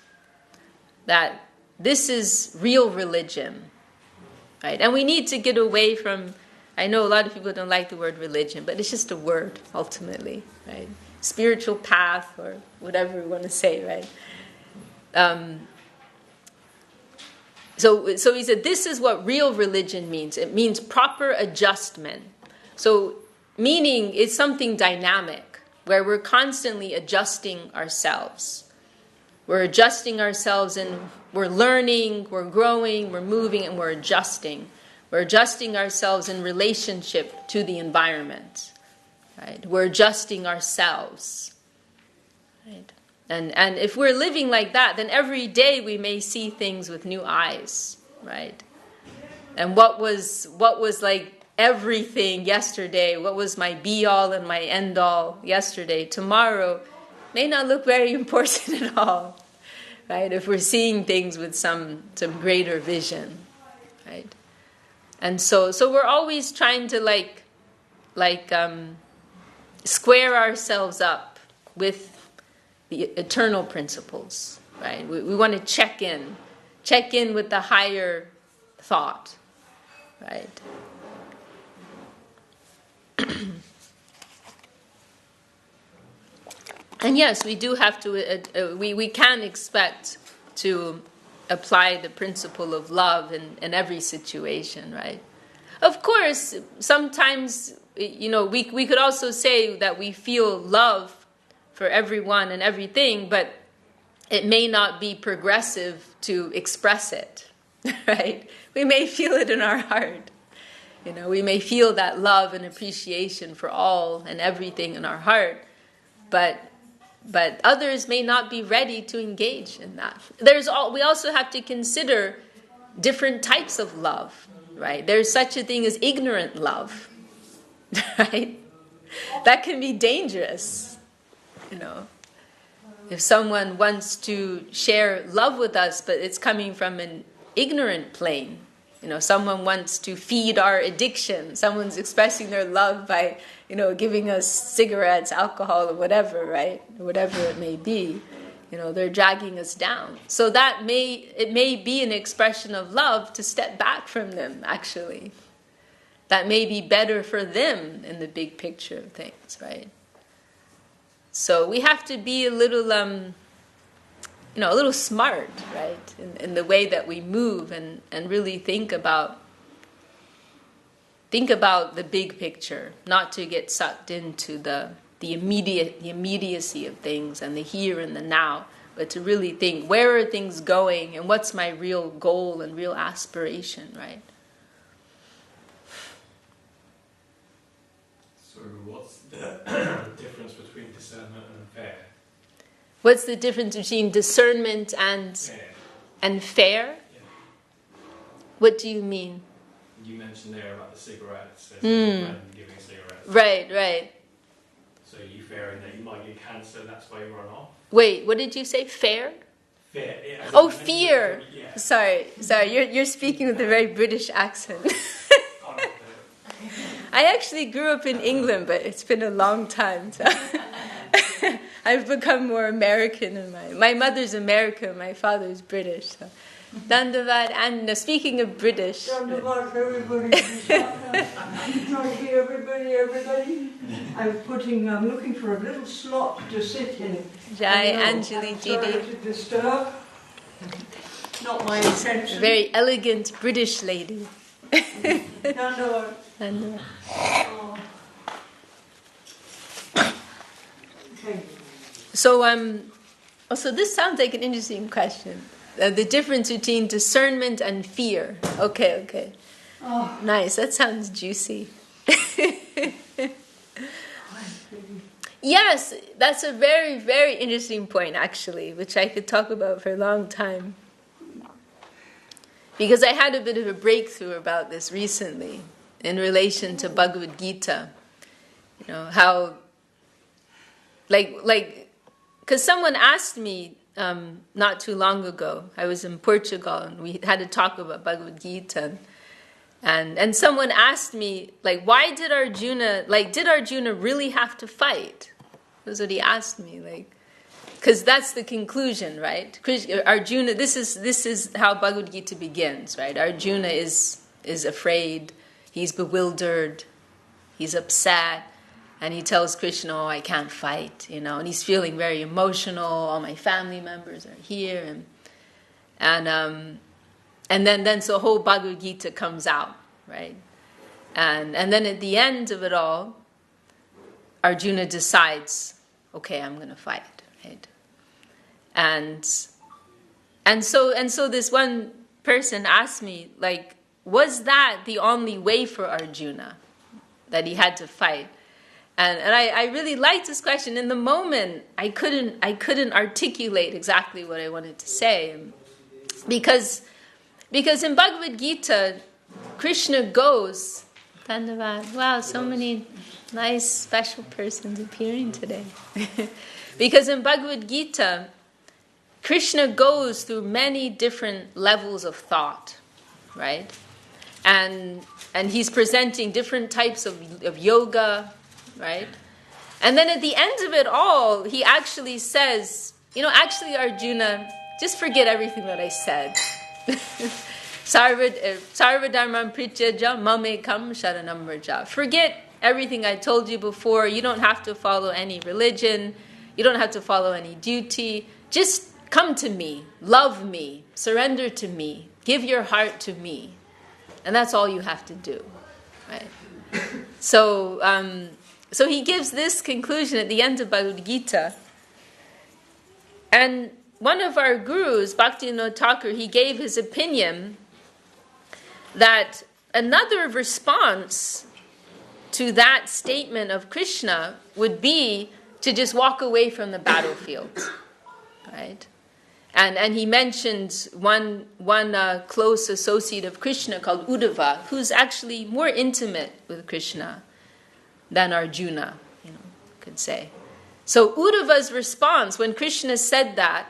That this is real religion, right? And we need to get away from, I know a lot of people don't like the word religion, but it's just a word, ultimately, right? Spiritual path, or whatever we want to say, right? So he said, this is what real religion means. It means proper adjustment. So meaning it's something dynamic, where we're constantly adjusting ourselves. We're adjusting ourselves and we're learning, we're growing, we're moving, and we're adjusting. We're adjusting ourselves in relationship to the environment. Right? We're adjusting ourselves. Right? And if we're living like that, then every day we may see things with new eyes. Right? And what was like everything yesterday, what was my be-all and my end-all yesterday, tomorrow may not look very important at all, right? If we're seeing things with some greater vision, right? And so we're always trying to square ourselves up with the eternal principles, right? We want to check in with the higher thought, right? And yes, we do have to, we can expect to apply the principle of love in every situation, right? Of course, sometimes, we could also say that we feel love for everyone and everything, but it may not be progressive to express it, right? We may feel it in our heart, We may feel that love and appreciation for all and everything in our heart, but others may not be ready to engage in that. We also have to consider different types of love, right? There's such a thing as ignorant love, right? That can be dangerous, If someone wants to share love with us, but it's coming from an ignorant plane, someone wants to feed our addiction, someone's expressing their love by, giving us cigarettes, alcohol, or whatever, right? Whatever it may be, they're dragging us down. So it may be an expression of love to step back from them, actually. That may be better for them in the big picture of things, right? So we have to be a little, a little smart, right, in the way that we move, and really think about the big picture, not to get sucked into the immediacy of things and the here and the now, but to really think, where are things going and what's my real goal and real aspiration, right? So what's the difference between discernment and fair? What's the difference between discernment and fair? Yeah. What do you mean? You mentioned there about the cigarettes. There's a friend giving cigarettes. Right. So you fearing that you might get cancer, that's why you run off? Wait, what did you say? Fair? Fear. Yeah, Oh, fear. Yeah. Sorry. You're speaking with a very British accent. I actually grew up in England, but it's been a long time. So I've become more American. My mother's American, my father's British. So. Dandavad, and speaking of British. Dandavad, everybody. Trying to hear everybody. I'm looking for a little slot to sit in. Jai, Anjali, Sorry Didi. to disturb. Not my intention. Very elegant British lady. Dandavad. Oh. Okay. So this sounds like an interesting question. The difference between discernment and fear. Okay. Oh. Nice, that sounds juicy. Yes, that's a very, very interesting point, actually, which I could talk about for a long time. Because I had a bit of a breakthrough about this recently in relation to Bhagavad Gita. How, because someone asked me not too long ago, I was in Portugal, and we had to talk about Bhagavad Gita, and someone asked me, why did Arjuna really have to fight? That's what he asked me, because that's the conclusion, right? Arjuna, this is how Bhagavad Gita begins, right? Arjuna is afraid, he's bewildered, he's upset, and he tells Krishna, "Oh, I can't fight," and he's feeling very emotional. All my family members are here, and then so whole Bhagavad Gita comes out, right? And then at the end of it all, Arjuna decides, okay, I'm going to fight, right? And so this one person asked me, was that the only way for Arjuna, that he had to fight? And I really liked this question. In the moment, I couldn't articulate exactly what I wanted to say, because in Bhagavad Gita, Krishna goes. Dandavad. Wow, so many nice special persons appearing today. Because in Bhagavad Gita, Krishna goes through many different levels of thought, right? And he's presenting different types of yoga, right? And then at the end of it all, he actually says, actually Arjuna, just forget everything that I said. Sarva dharmam prityaja mamekam sharanam vraja. Forget everything I told you before. You don't have to follow any religion. You don't have to follow any duty. Just come to me, love me, surrender to me, give your heart to me. And that's all you have to do, right? So he gives this conclusion at the end of Bhagavad Gita. And one of our gurus, Bhakti Yoga Institute, he gave his opinion that another response to that statement of Krishna would be to just walk away from the battlefield, right? And he mentions one close associate of Krishna called Uddhava, who's actually more intimate with Krishna than Arjuna, could say. So Uddhava's response when Krishna said that,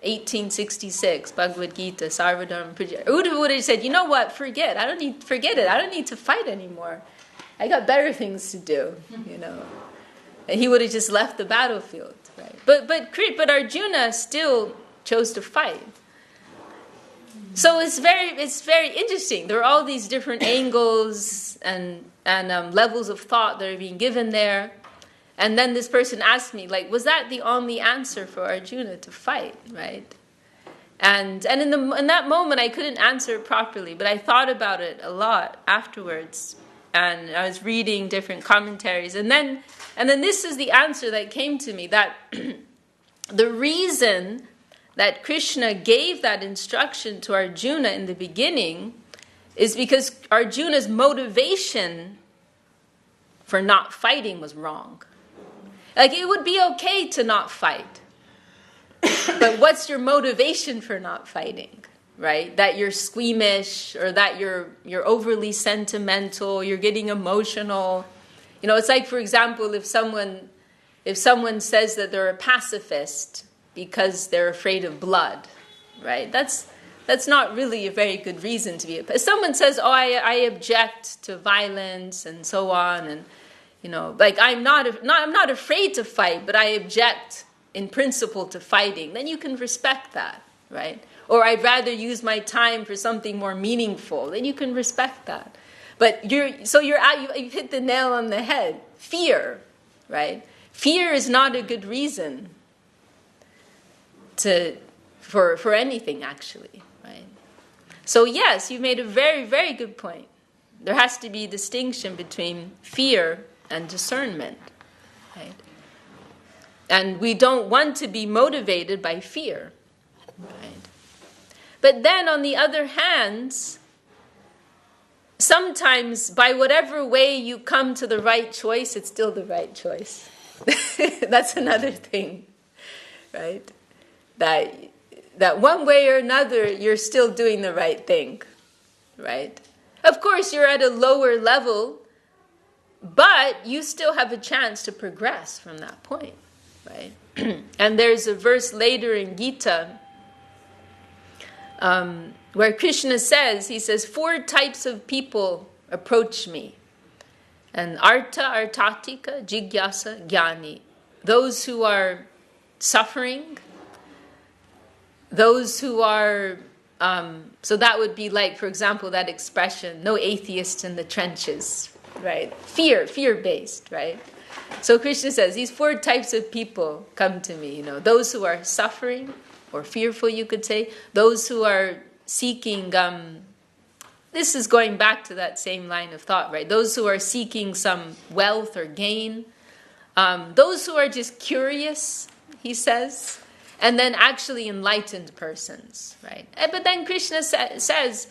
1866, Bhagavad Gita, Sarvadharma Pujya, Uddhava would have said, you know what, forget it. I don't need to fight anymore. I got better things to do, And he would have just left the battlefield, right? But Arjuna still chose to fight. So it's very interesting. There are all these different angles and levels of thought that are being given there. And then this person asked me, like, was that the only answer for Arjuna to fight, right? And in that moment, I couldn't answer it properly, but I thought about it a lot afterwards. And I was reading different commentaries. And then this is the answer that came to me, that the reason that Krishna gave that instruction to Arjuna in the beginning is because Arjuna's motivation for not fighting was wrong. Like, it would be okay to not fight. But what's your motivation for not fighting, right? That you're squeamish, or that you're overly sentimental, you're getting emotional. It's like, for example, if someone says that they're a pacifist because they're afraid of blood, right? That's not really a very good reason to be. If someone says, "Oh, I object to violence," and so on, and like I'm not afraid to fight, but I object in principle to fighting, then you can respect that, right? Or I'd rather use my time for something more meaningful, then you can respect that. But you hit the nail on the head. Fear, right? Fear is not a good reason for anything, actually, right? So yes, you made a very, very good point. There has to be a distinction between fear and discernment, right? And we don't want to be motivated by fear, right? But then, on the other hand, sometimes by whatever way you come to the right choice, it's still the right choice. That's another thing, right? That one way or another, you're still doing the right thing, right? Of course, you're at a lower level, but you still have a chance to progress from that point, right? And there's a verse later in Gita where Krishna says, he says, 4 types of people approach me. And artha, artatika, jigyasa, jnani. Those who are suffering, those who are, so that would be like, for example, that expression, no atheists in the trenches, right? Fear-based, right? So Krishna says, these 4 types of people come to me, those who are suffering, or fearful, you could say, those who are seeking, this is going back to that same line of thought, right? Those who are seeking some wealth or gain, those who are just curious, he says, and then actually enlightened persons, right? But then Krishna says,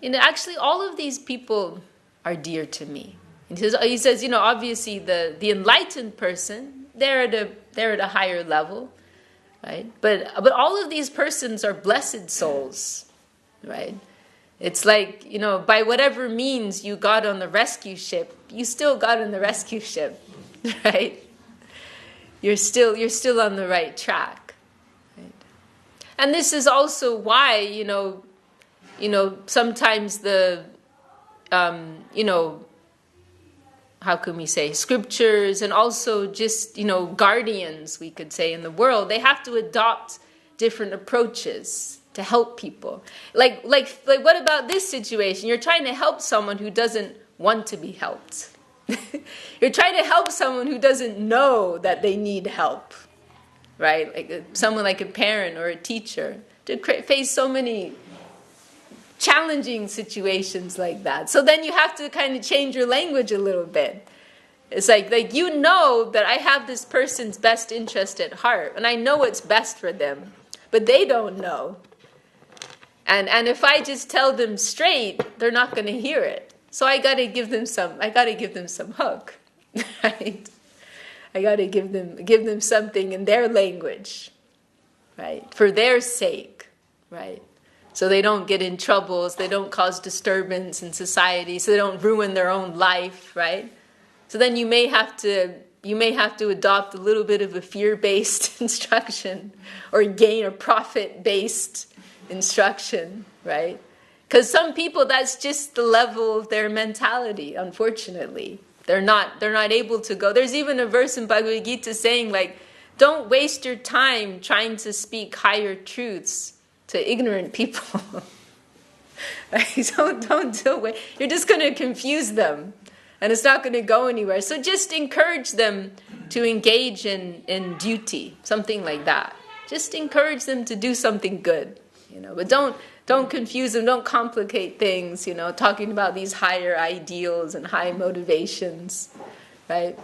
actually all of these people are dear to me. He says, obviously the enlightened person, they're at a higher level, right? But all of these persons are blessed souls, right? It's like, by whatever means you got on the rescue ship, you still got on the rescue ship, right? You're still on the right track, right? And this is also why, sometimes the, how can we say, scriptures and also just, guardians, we could say, in the world, they have to adopt different approaches to help people. Like what about this situation? You're trying to help someone who doesn't want to be helped. You're trying to help someone who doesn't know that they need help, right? Like someone like a parent or a teacher to face so many challenging situations like that. So then you have to kind of change your language a little bit. It's like that I have this person's best interest at heart, and I know what's best for them, but they don't know. And if I just tell them straight, they're not going to hear it. So I gotta give them some hook, right? I gotta give them something in their language, right? For their sake, right? So they don't get in trouble, so they don't cause disturbance in society, so they don't ruin their own life, right? So then you may have to adopt a little bit of a fear-based instruction, or gain a profit-based instruction, right? Because some people, that's just the level of their mentality, unfortunately. They're not able to go. There's even a verse in Bhagavad Gita saying, like, don't waste your time trying to speak higher truths to ignorant people. Right? Don't wait. You're just going to confuse them, and it's not going to go anywhere. So just encourage them to engage in duty, something like that. Just encourage them to do something good, but don't confuse them, don't complicate things, talking about these higher ideals and high motivations, right?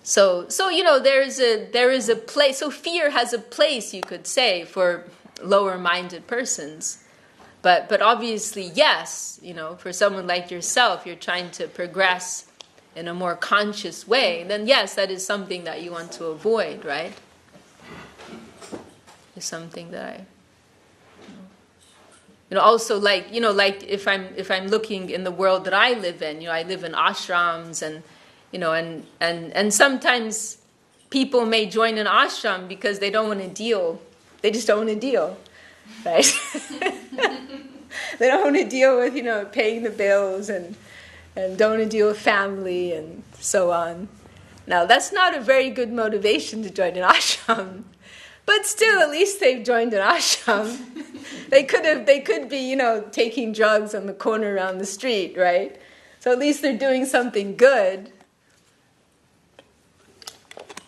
So there is a place. So fear has a place, you could say, for lower-minded persons, but obviously, yes, for someone like yourself, you're trying to progress in a more conscious way. Then yes, that is something that you want to avoid, right? It's something that also like if I'm looking in the world that I live in, I live in ashrams and and sometimes people may join an ashram because they don't want to deal. They just don't want to deal, right? They don't want to deal with paying the bills and don't want to deal with family and so on. Now that's not a very good motivation to join an ashram. But still, at least they've joined an ashram. They could be, taking drugs on the corner around the street, right? So at least they're doing something good.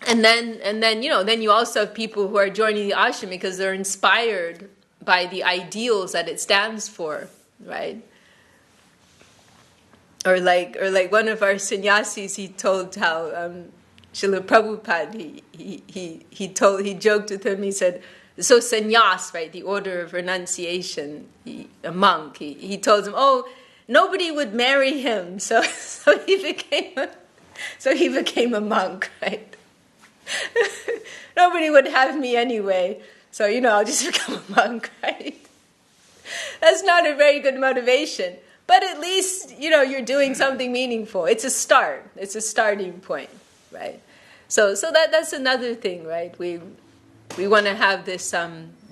And then you also have people who are joining the ashram because they're inspired by the ideals that it stands for, right? Or like one of our sannyasis, he told how Srila Prabhupada, he joked with him, he said, so sannyas, right, the order of renunciation, a monk, he told him, oh, nobody would marry him, so he became a monk, right? Nobody would have me anyway, so I'll just become a monk, right? That's not a very good motivation, but at least you're doing something meaningful. It's a start. It's a starting point. Right, so that's another thing, right? We want to have this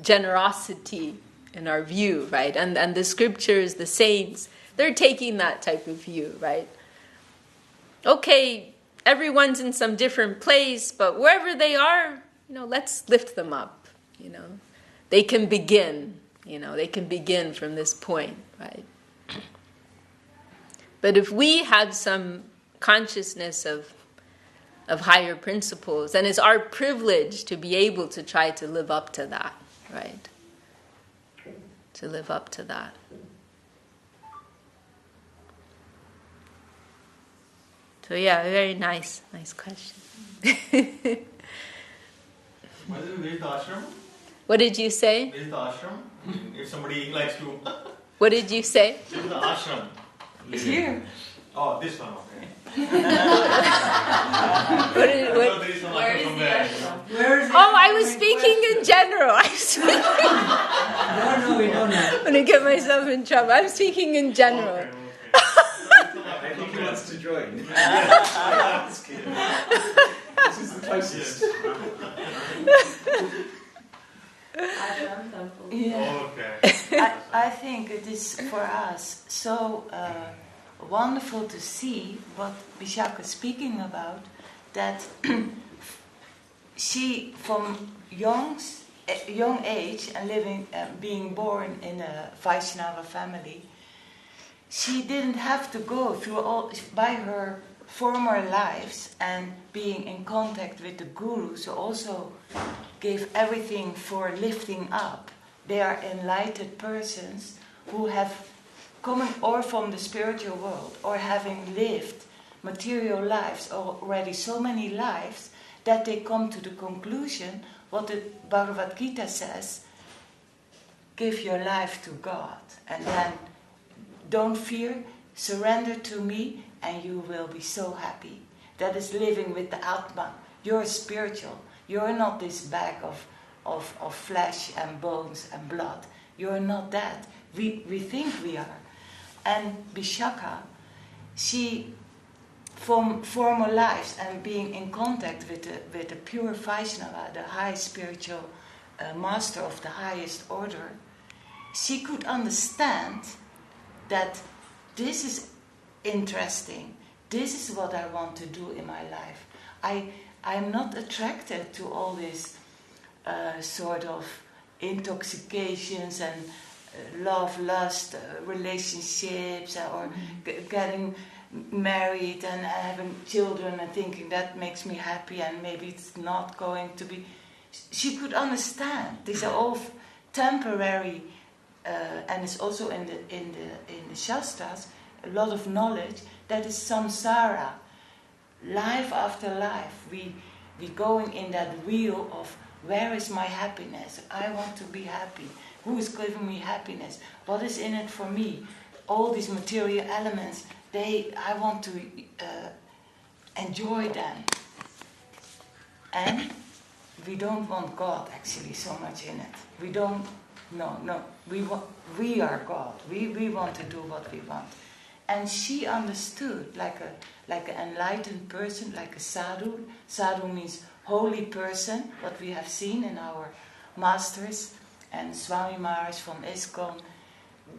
generosity in our view, right? And the scriptures, the saints, they're taking that type of view, right? Okay, everyone's in some different place, but wherever they are, let's lift them up. They can begin. They can begin from this point, right? But if we have some consciousness of higher principles, and it's our privilege to be able to try to live up to that, right? To live up to that. So yeah, very nice question. Where is the ashram? What did you say? Where is the ashram? If somebody likes to... What did you say? Where is the ashram? It's here. Oh, this one, okay. I was speaking in general. No, we don't know. I'm going to get myself in trouble. I'm speaking in general. Okay. I think he wants to join. This is the closest. Yeah. Okay. I think it is for us so wonderful to see what Vishaka is speaking about, that she from young age and being born in a Vaishnava family, she didn't have to go through by her former lives and being in contact with the gurus who also gave everything for lifting up. They are enlightened persons who have coming or from the spiritual world or having lived material lives already, so many lives, that they come to the conclusion what the Bhagavad Gita says: give your life to God, and then don't fear, surrender to me and you will be so happy. That is living with the Atma. You're spiritual. You're not this bag of flesh and bones and blood. You're not that. We think we are. And Vishaka, she, from former lives and being in contact with the pure Vaishnava, the high spiritual master of the highest order, she could understand that this is interesting. This is what I want to do in my life. I'm not attracted to all these sort of intoxications and love, lust, relationships, or getting married and having children and thinking that makes me happy and maybe it's not going to be. She could understand. These are all temporary, and it's also in the Shastras a lot of knowledge that is samsara. Life after life, we going in that wheel of where is my happiness? I want to be happy. Who is giving me happiness? What is in it for me? All these material elements, I want to enjoy them. And we don't want God actually so much in it. We don't. No. We are God. We want to do what we want. And she understood, like an enlightened person, like a sadhu. Sadhu means holy person, what we have seen in our masters and Swami Maharaj from ISKCON.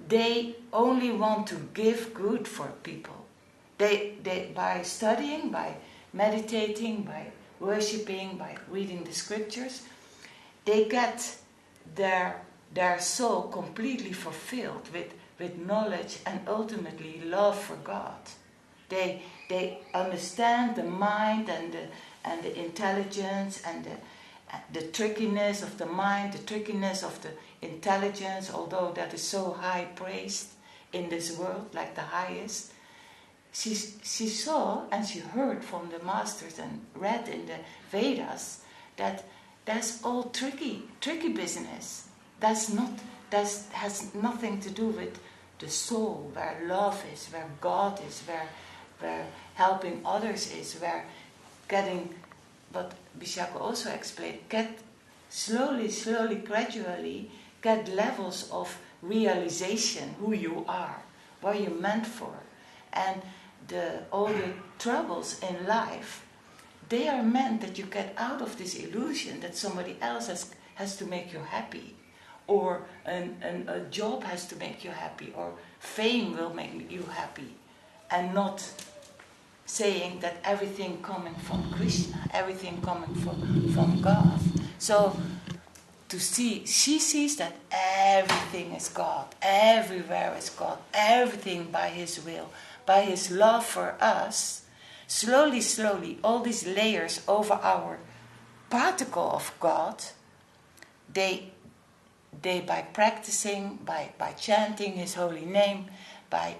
They only want to give good for people. They by studying, by meditating, by worshipping, by reading the scriptures, they get their soul completely fulfilled with knowledge and ultimately love for God. They understand the mind and the intelligence and the trickiness of the mind, the trickiness of the intelligence, although that is so high praised in this world, like the highest. She saw and she heard from the masters and read in the Vedas that that's all tricky business. That has nothing to do with the soul, where love is, where God is, where helping others is, where getting, what Vishaka also explained, get slowly, gradually, get levels of realization, who you are, what you're meant for. And all the troubles in life, they are meant that you get out of this illusion that somebody else has to make you happy. Or a job has to make you happy, or fame will make you happy, and not saying that everything coming from Krishna, everything coming from God. So she sees that everything is God, everywhere is God, everything by His will, by His love for us. Slowly, all these layers over our particle of God, they by practicing, by chanting His holy name, by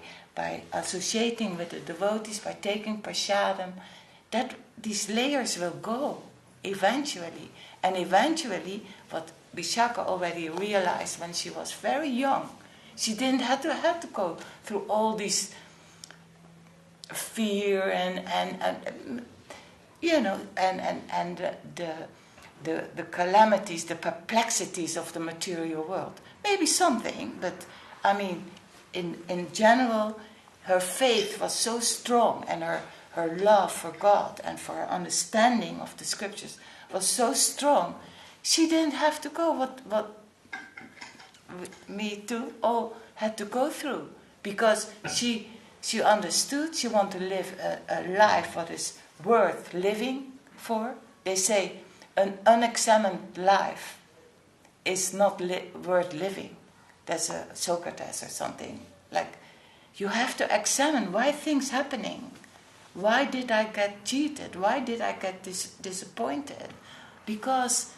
associating with the devotees, by taking prasadam, that these layers will go eventually. And eventually, what Vishaka already realized when she was very young, she didn't have to go through all these fear and the calamities, the perplexities of the material world. Maybe something, but I mean, in general, her faith was so strong, and her love for God and for her understanding of the scriptures was so strong. She didn't have to go what me too all had to go through, because she understood she wanted to live a life what is worth living for. They say an unexamined life is not worth living. There's a Socrates or something. Like, you have to examine why things happening. Why did I get cheated? Why did I get disappointed? Because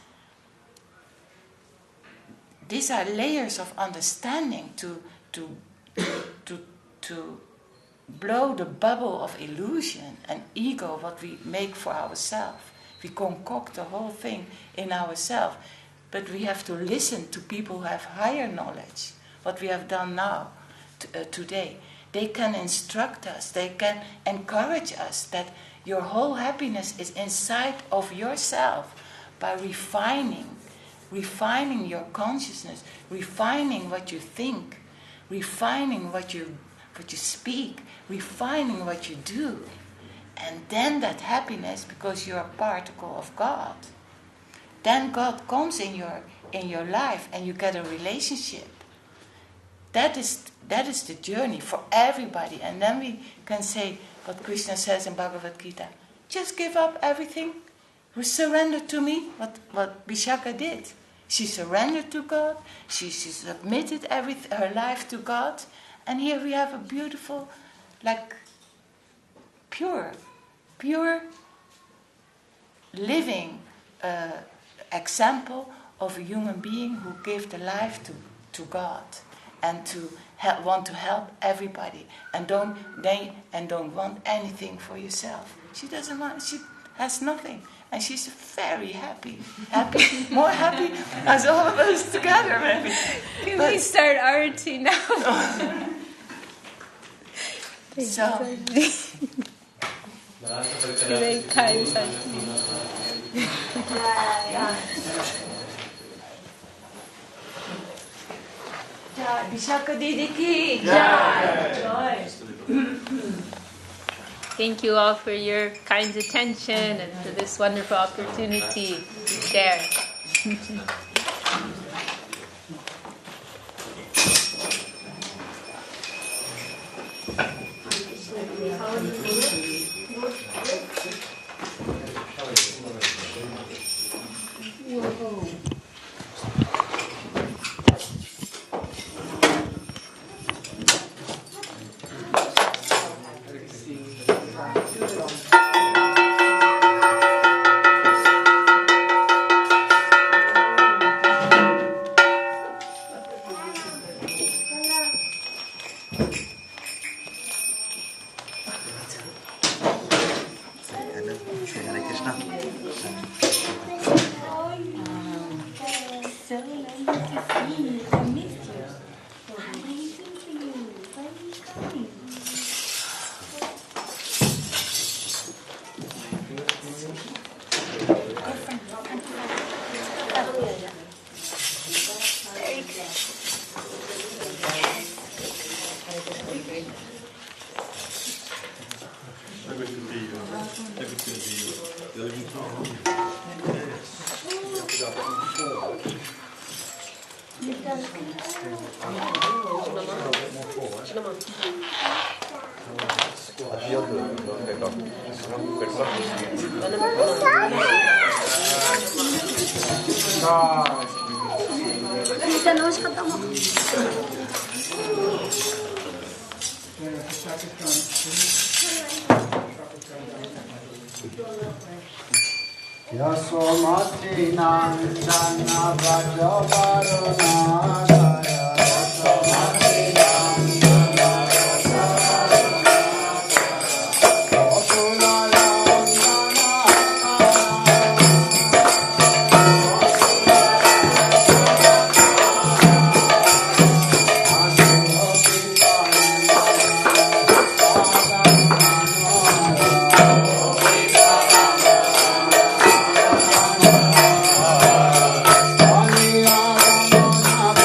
these are layers of understanding to blow the bubble of illusion and ego, what we make for ourselves. We concoct the whole thing in ourselves. But we have to listen to people who have higher knowledge. What we have done now, today. they can instruct us, they can encourage us that your whole happiness is inside of yourself by refining your consciousness, refining what you think, refining what you speak, refining what you do. And then that happiness, because you're a particle of God, then God comes in your life and you get a relationship. That is the journey for everybody. And then we can say what Krishna says in Bhagavad Gita, just give up everything, surrender to me, what Vishaka did. She surrendered to God, she submitted her life to God, and here we have a beautiful, like, pure living example of a human being who gave the life to God and to want to help everybody and don't want anything for yourself. She doesn't want. She has nothing, and she's very happy, more happy as all of us together, maybe. Can we start arati now? So. Very kind. Vishaka Didi ki jai. Thank you all for your kind attention and for this wonderful opportunity to share. Yasomati nandana braja varuna jaya Yasomati nandana Bhakti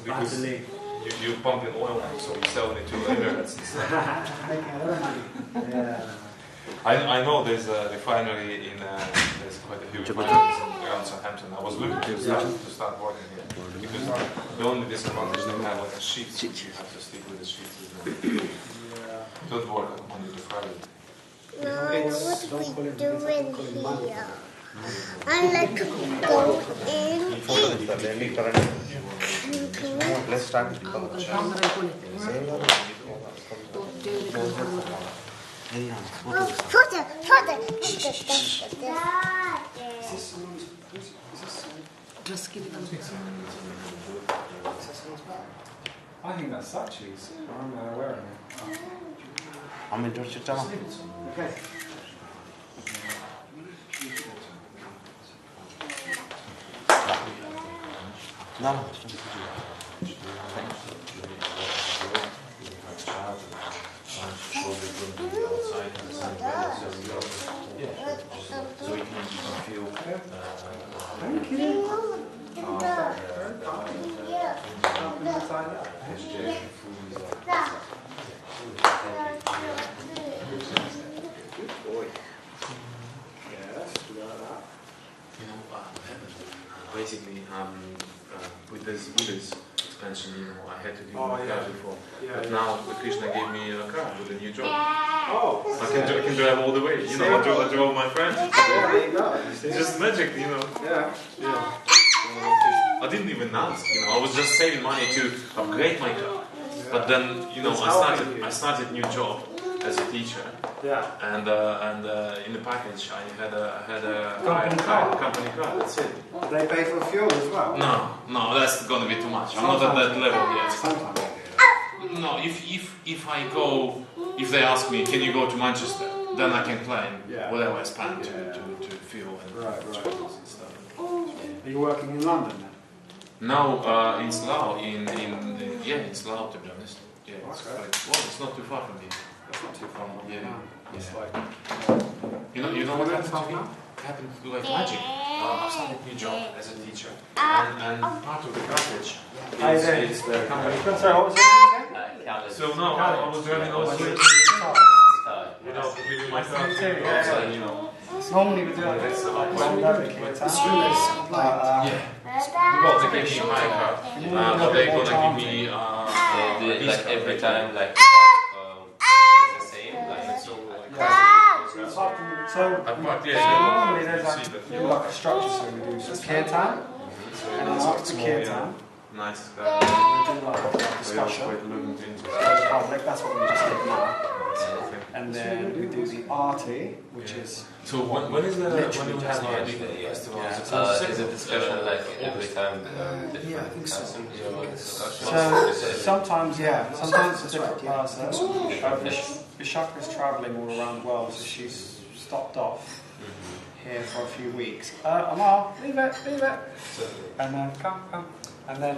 Because you pump in oil, so you sell it to Emirates instead. I know there's a refinery in there's quite a huge refinery around Southampton. I was looking to start working here because the only disadvantage they have like a sheets. You have to stick with the sheets. Don't work on Monday to Friday. No, what we doing here? I like to go in. Let's start with the Just give it I think that's Sachi's. I'm wearing it. I'm interested. Okay. No. So you can feel. Thank you. Basically, with this Buddhist expansion, I had to give my car before. But now Krishna gave me a car with a new job. Oh, I can drive all the way. I drove my friend. there you go. It's just magic, Yeah. I didn't even ask, I was just saving money to upgrade my car. But then, I started new job as a teacher. Yeah. And in the package I had a company car. That's it. They pay for fuel as well. No, that's gonna be too much. I'm not at that level yet. Sometimes. No, if they ask me, can you go to Manchester, then I can claim whatever I spend to fuel and charges and stuff. Are you working in London then? No, in Slough, in Slough, to be honest. Yeah, it's not too far from here. That's not too far. It's like You know what happened to me? Happened like magic. I started a new job as a teacher, and part of the package is the company. Sorry, what was your name again? So now I was driving all the way leaving my car outside, Normally we do it. Well, they gave me a hire car, but they're gonna give me like every time, like the same, like so. So normally there's like a structure, so we do kirtan, and then after kirtan, nice we do like a discussion. Public, that's what we just did now. And then we do the arti, which is. So when is the when you have a big festival? Is it discussion like every time? Yeah, I think so. So sometimes it's a different person. Vishaka is travelling all around the world, so she's stopped off here for a few weeks. Amal, leave it. And then come. And then,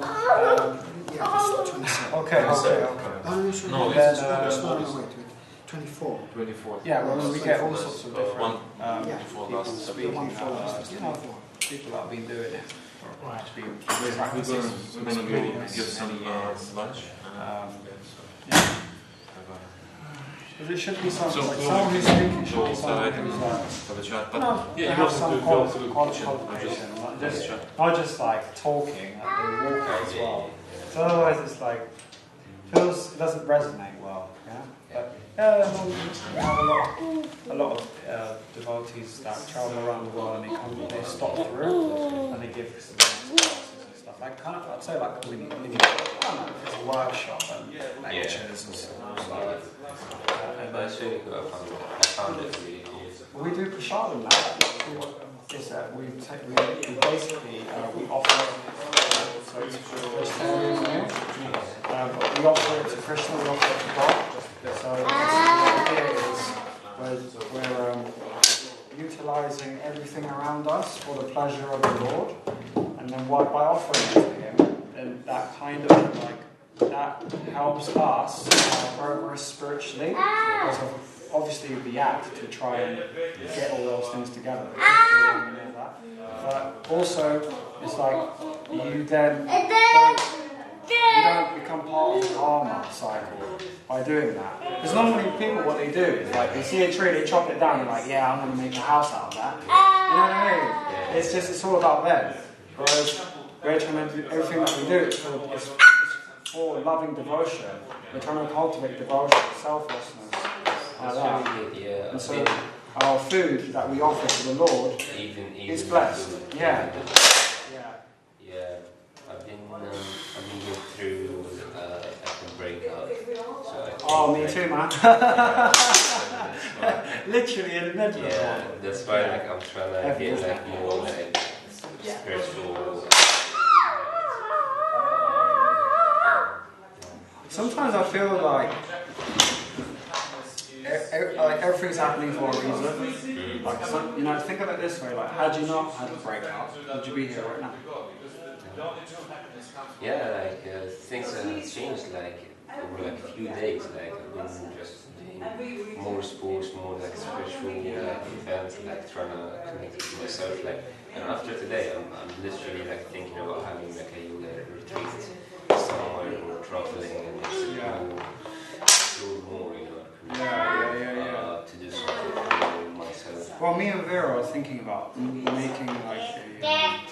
okay. No, then, wait. 24. 24. Yeah, well, we get all sorts of different people speaking. People that have been doing it for many years. Lunch. Because it should be something like someone who's speaking should be someone who's like, they have some qualification, not just like talking, like they walk as well. So otherwise it's like, it doesn't resonate well, yeah? But yeah, we have a lot of devotees that travel around the world and they stop through and they give some classes and stuff. Like I'd say like a mini I don't know, it's a workshop and lectures and stuff like that. But it's really good. I found it really cool. We do prasadam now. We basically offer so it's vegetarian meal. We offer it to Krishna, we offer it to God. So the idea is we're utilising everything around us for the pleasure of the Lord, and then by offering it to Him, then that kind of like that helps us progress spiritually. Because of obviously the act to try and get all those things together. But also, it's like you then don't become part of the karma cycle by doing that. Because normally people, what they do is like they see a tree, they chop it down, they're like, yeah, I'm going to make a house out of that. You know what I mean? It's all about them. Whereas we're trying to do everything that we do, it's for loving devotion. We're trying to cultivate devotion, selflessness, like that. And so our food that we offer to the Lord is blessed. Yeah. I've been going through a breakup. So me too, man. Literally in the middle. Yeah, that's why like I'm trying to get like more like spiritual. Sometimes I feel like everything's happening for a reason. Like, think of it this way: like, had you not had a breakup, would you be here right now? Yeah, like things have changed. Like over like a few days, like I've been just doing more sports, more like spiritual events, like trying to connect with myself. Like, and after today, I'm literally like thinking about having like a yoga retreat somewhere or traveling and explore more, you know. To do something for myself. Well, me and Vera are thinking about making like a.